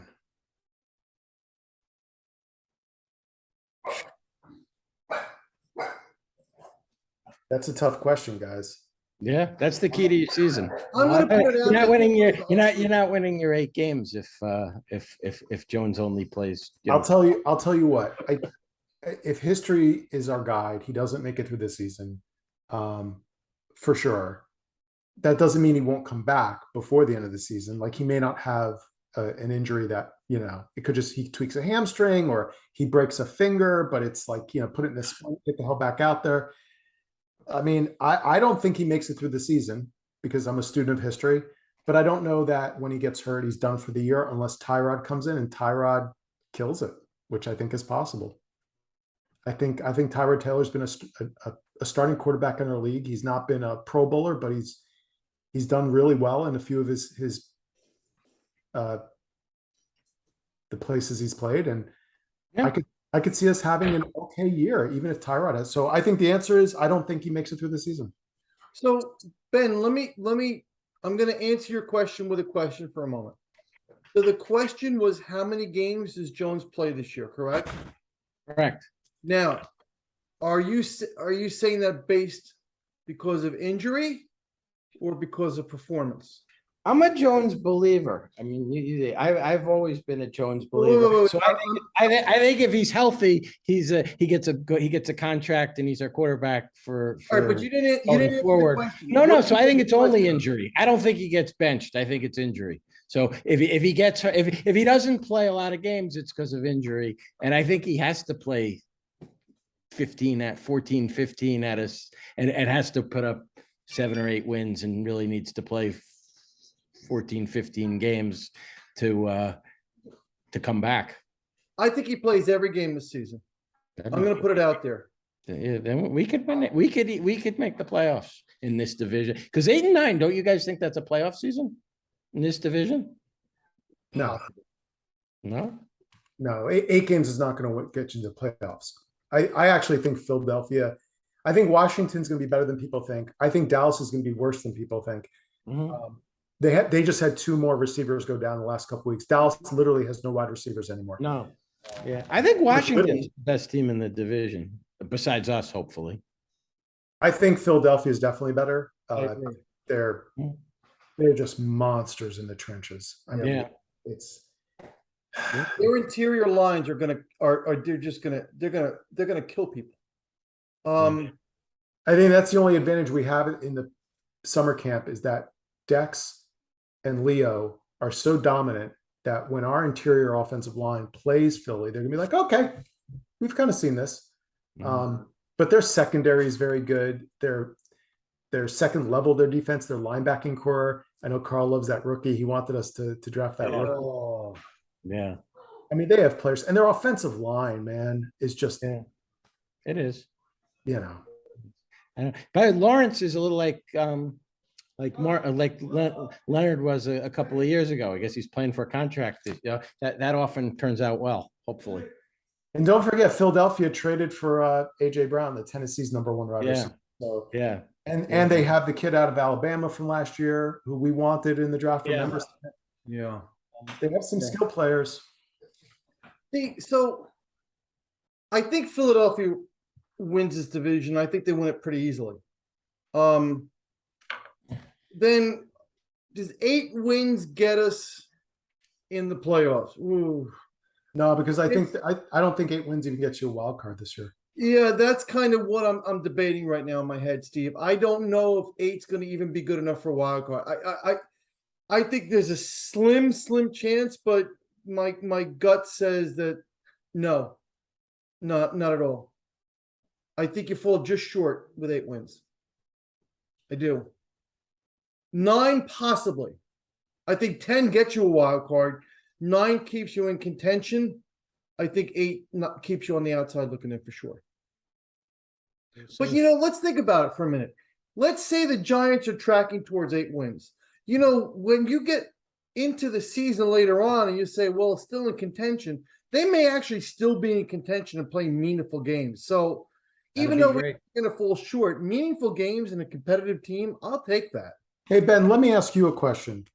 That's a tough question, guys. Yeah, that's the key to your season. I'm gonna put it out You're not there. winning you're not winning your 8 games if Jones only plays. I'll tell you what. If history is our guide, he doesn't make it through this season, for sure. That doesn't mean he won't come back before the end of the season. Like, he may not have an injury that, it could just, he tweaks a hamstring or he breaks a finger, but it's like, put it in this, get the hell back out there. I mean, I don't think he makes it through the season because I'm a student of history, but I don't know that when he gets hurt, he's done for the year unless Tyrod comes in and Tyrod kills it, which I think is possible. I think Tyrod Taylor's been a starting quarterback in our league. He's not been a Pro Bowler, but he's done really well in a few of his the places he's played, and Yeah. I could see us having an okay year, even if Tyrod has. So I think the answer is I don't think he makes it through the season. So Ben, let me, I'm going to answer your question with a question for a moment. So the question was, how many games does Jones play this year? Correct. Correct. Now, are you saying that based because of injury or because of performance? I'm a Jones believer. I mean, I've always been a Jones Wait, wait, believer. wait, So I think if he's healthy, he gets a contract and he's our quarterback for. All right, but you didn't going answer the forward. question. No. What So I think it's was the only question? injury. I don't think he gets benched. I think it's injury. So if he gets if he doesn't play a lot of games, it's because of injury. And I think he has to play 15 at us, and has to put up 7 or 8 wins, and really needs to play 14, 15 games to come back. I think he plays every game this season. I'm going to put it out there. Yeah, then we could win it. We could make the playoffs in this division. Because 8-9, don't you guys think that's a playoff season in this division? No, No. 8 games is not going to get you to the playoffs. I actually think Philadelphia. I think Washington's going to be better than people think. I think Dallas is going to be worse than people think. Mhm. They just had 2 more receivers go down the last couple weeks. Dallas literally has no wide receivers anymore. No. Yeah, I think Washington's the best team in the division, besides us, hopefully. I think Philadelphia is definitely better. I agree. They're just monsters in the trenches. I mean, Yeah. it's Their interior lines are they're gonna kill people. I think that's the only advantage we have in the summer camp is that Dex and Leo are so dominant that when our interior offensive line plays Philly, they're gonna be like, okay, we've kind of seen this. But their secondary is very good. Their their second level of their defense, their linebacking core. I know Carl loves that rookie. He wanted us to draft that rookie. Oh, Yeah, I mean, they have players, and their offensive line, man, is just, yeah, it is. you know, I know. But Lawrence is a little like more like Leonard was a couple of years ago. I guess he's playing for a contract. You know, that often turns out well, hopefully. and don't forget, Philadelphia traded for AJ Brown, the Tennessee's #1 wide Yeah. receiver. So, Yeah. and they have the kid out of Alabama from last year who we wanted in the draft. Yeah. Remember, yeah. they have some skill players. So I think Philadelphia wins this division. I think they win it pretty easily. Then does 8 wins get us in the playoffs? Ooh. No, because I think I don't think 8 wins even gets you a wild card this year. Yeah, that's kind of what I'm debating right now in my head, Steve. I don't know if 8's going to even be good enough for a wild card. I think there's a slim chance, but my gut says that no, not at all. I think you fall just short with 8 wins. I do. 9 possibly. I think 10 gets you a wild card. 9 keeps you in contention. I think 8 keeps you on the outside looking in for sure. But let's think about it for a minute. Let's say the Giants are tracking towards 8 wins. When you get into the season later on and you say, well, it's still in contention, they may actually still be in contention and playing meaningful games. So even though we're going to fall short, meaningful games in a competitive team, I'll take that. Hey, Ben, let me ask you a question.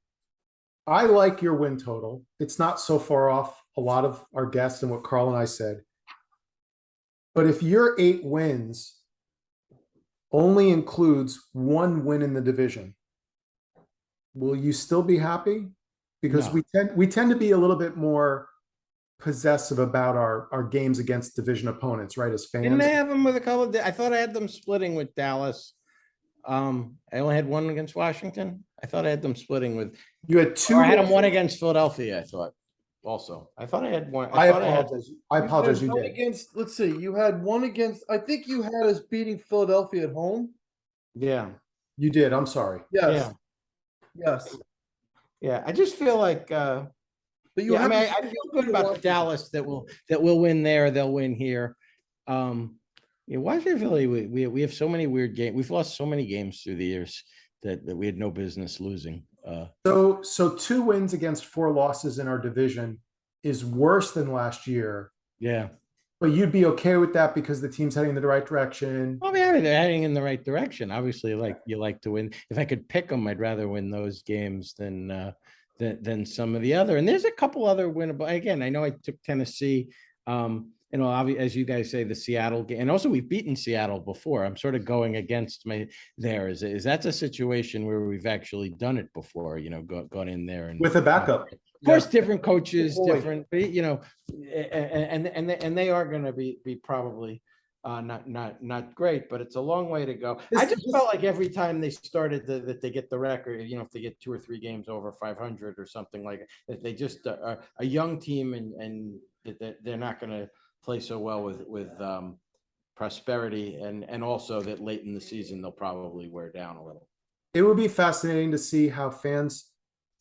I like your win total. It's not so far off a lot of our guests and what Carl and I said. But if your 8 wins only includes 1 win in the division, will you still be happy? Because No. we tend to be a little bit more possessive about our games against division opponents, right? As fans. Didn't I have them with a couple I thought I had them splitting with Dallas. I only had 1 against Washington. I thought I had them splitting with. You had 2. Or I had them 1 against Philadelphia. I thought also. I thought I had 1. I thought apologize. I apologize. You one did. against. Let's see. You had 1 against. I think you had us beating Philadelphia at home. Yeah. You did. I'm sorry. Yes. Yeah. Yes. Yeah. I just feel like. But you Yeah, I have. mean, I feel good about Dallas that will win there. They'll win here. Yeah, Washington, Philly, we have so many weird games. We've lost so many games through the years that we had no business losing. So 2 wins against 4 losses in our division is worse than last year. Yeah. But you'd be okay with that because the team's heading in the right direction. Well, yeah, they're heading in the right direction. Obviously, you like to win. If I could pick them, I'd rather win those games than some of the other. And there's a couple other winnable. Again, I know I took Tennessee. As you guys say, the Seattle game, and also we've beaten Seattle before. I'm sort of going against is that's a situation where we've actually done it before, gone in there and With a backup. Of course, different coaches, different, and they are going to be probably not great, but it's a long way to go. I just felt like every time they started that they get the record, if they get 2 or 3 games over 500 or something like that, they just are a young team and they're not going to play so well with prosperity, and also that late in the season they'll probably wear down a little. It would be fascinating to see how fans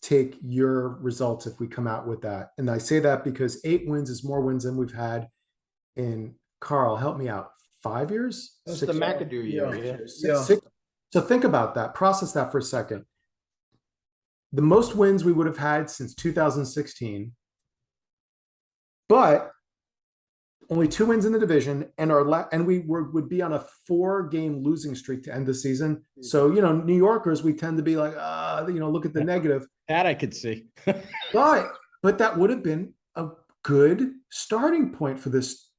take your results if we come out with that. And I say that because 8 wins is more wins than we've had in, Carl, help me out, 5 years? It's the McAdoo year. Yeah. 6. So think about that. Process that for a second. The most wins we would have had since 2016, but only 2 wins in the division, and we would be on a 4-game losing streak to end the season. So, New Yorkers, we tend to be like, look at the negative. That I could see. But that would have been a good starting point for this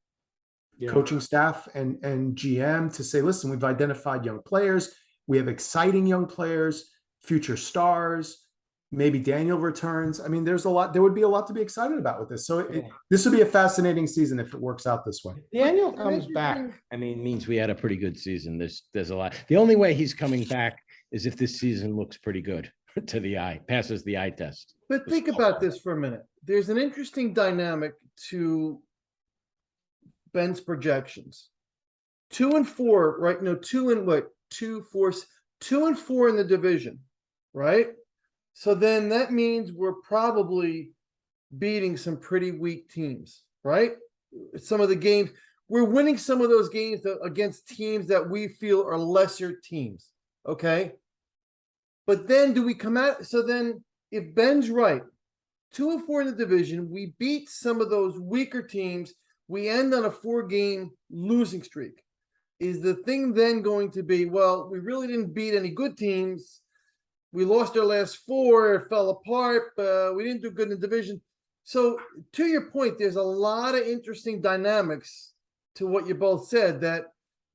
coaching staff and GM to say, listen, we've identified young players. We have exciting young players, future stars. Maybe Daniel returns. I mean, there would be a lot to be excited about with this. So this would be a fascinating season if it works out this way. Daniel comes back. I mean, means we had a pretty good season. There's a lot. The only way he's coming back is if this season looks pretty good to the eye, passes the eye test. But think about this for a minute. There's an interesting dynamic to Ben's projections. 2 and 4, right? No, 2 and 2, 4, 2-4 in the division, right? So then that means we're probably beating some pretty weak teams, right? Some of the games, we're winning some of those games against teams that we feel are lesser teams, okay? But then do we come out? So then if Ben's right, 2-4 in the division, we beat some of those weaker teams, we end on a 4-game losing streak. Is the thing then going to be, well, we really didn't beat any good teams. We lost our last 4, it fell apart, we didn't do good in the division. So to your point, there's a lot of interesting dynamics to what you both said, that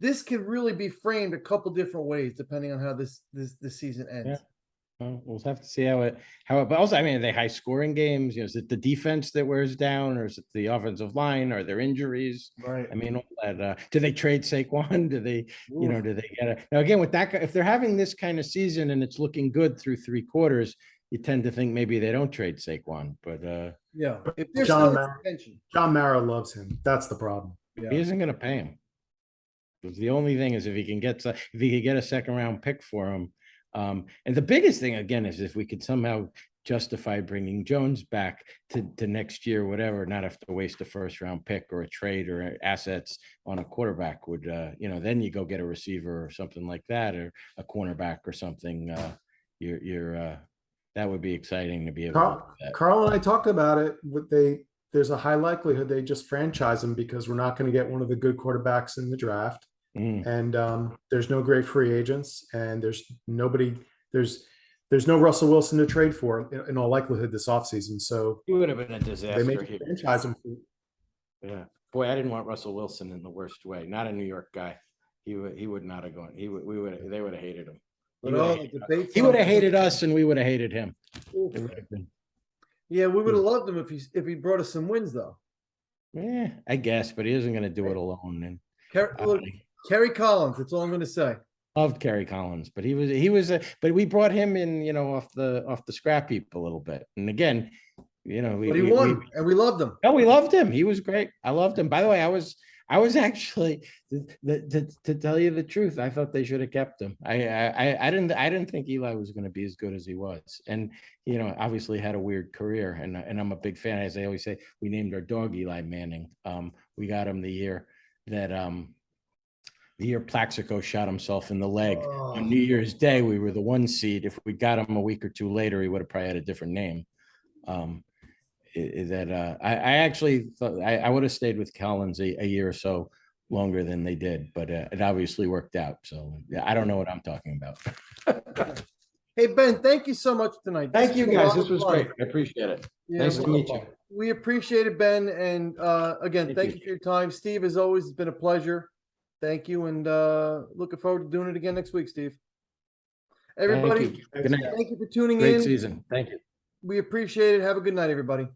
this could really be framed a couple different ways depending on how this season ends. Yeah. Well, we'll have to see how it, but also, I mean, are they high scoring games? You know, is it the defense that wears down, or is it the offensive line? Are there injuries? Right. I mean, all that, do they trade Saquon? Do they, you know, Oof. do they get it? Now, again, with that, if they're having this kind of season and it's looking good through 3 quarters, you tend to think maybe they don't trade Saquon, but Yeah. If there's John still Mara- attention. John Mara loves him. That's the problem. he Yeah. isn't going to pay him. 'Cause the only thing is if he can get, if he could get a 2nd-round pick for him. And the biggest thing again is if we could somehow justify bringing Jones back to next year, whatever, not have to waste a 1st-round pick or a trade or assets on a quarterback would, you know, then you go get a receiver or something like that, or a cornerback or something. That would be exciting to be able to do that. Carl and I talked about it. There's a high likelihood they just franchise him because we're not going to get one of the good quarterbacks in the draft. Mm. And there's no great free agents, and there's no Russell Wilson to trade for in all likelihood this offseason. So He would have been a they disaster may here. franchise him. Yeah, boy, I didn't want Russell Wilson in the worst way. Not a New York guy. He would not have gone. They would have hated him. But all the debates He on- would have hated us, and we would have hated him. Oof. It would have been. Yeah, we would have loved him if he brought us some wins though. Yeah, I guess, but he isn't going to do it alone. And Look, Kerry Collins, that's all I'm going to say. loved Kerry Collins, but but we brought him in, you know, off the scrap heap a little bit. And again, you know, But he won, and we loved him. we loved him. He was great. I loved him. By the way, I was actually, to tell you the truth, I thought they should have kept him. I didn't think Eli was going to be as good as he was, and you know, obviously had a weird career. And I'm a big fan. As I always say, we named our dog Eli Manning. We got him the year that Plaxico shot himself in the leg on New Year's Day. We were the 1 seed. If we got him a week or 2 later, he would have probably had a different name. I actually thought I would have stayed with Collins a year or so longer than they did, but it obviously worked out. So yeah, I don't know what I'm talking about. Hey, Ben, thank you so much tonight. Thank This you was a guys. lot This of was fun. great. I appreciate it. Yeah, Nice to meet you. We appreciate it, Ben. And again, Thank thank you. you for your time. Steve, as always, it's been a pleasure. Thank you. And looking forward to doing it again next week, Steve. Thank Everybody, you. Good night. thank you for tuning Great in. season. Thank you. We appreciate it. Have a good night, everybody.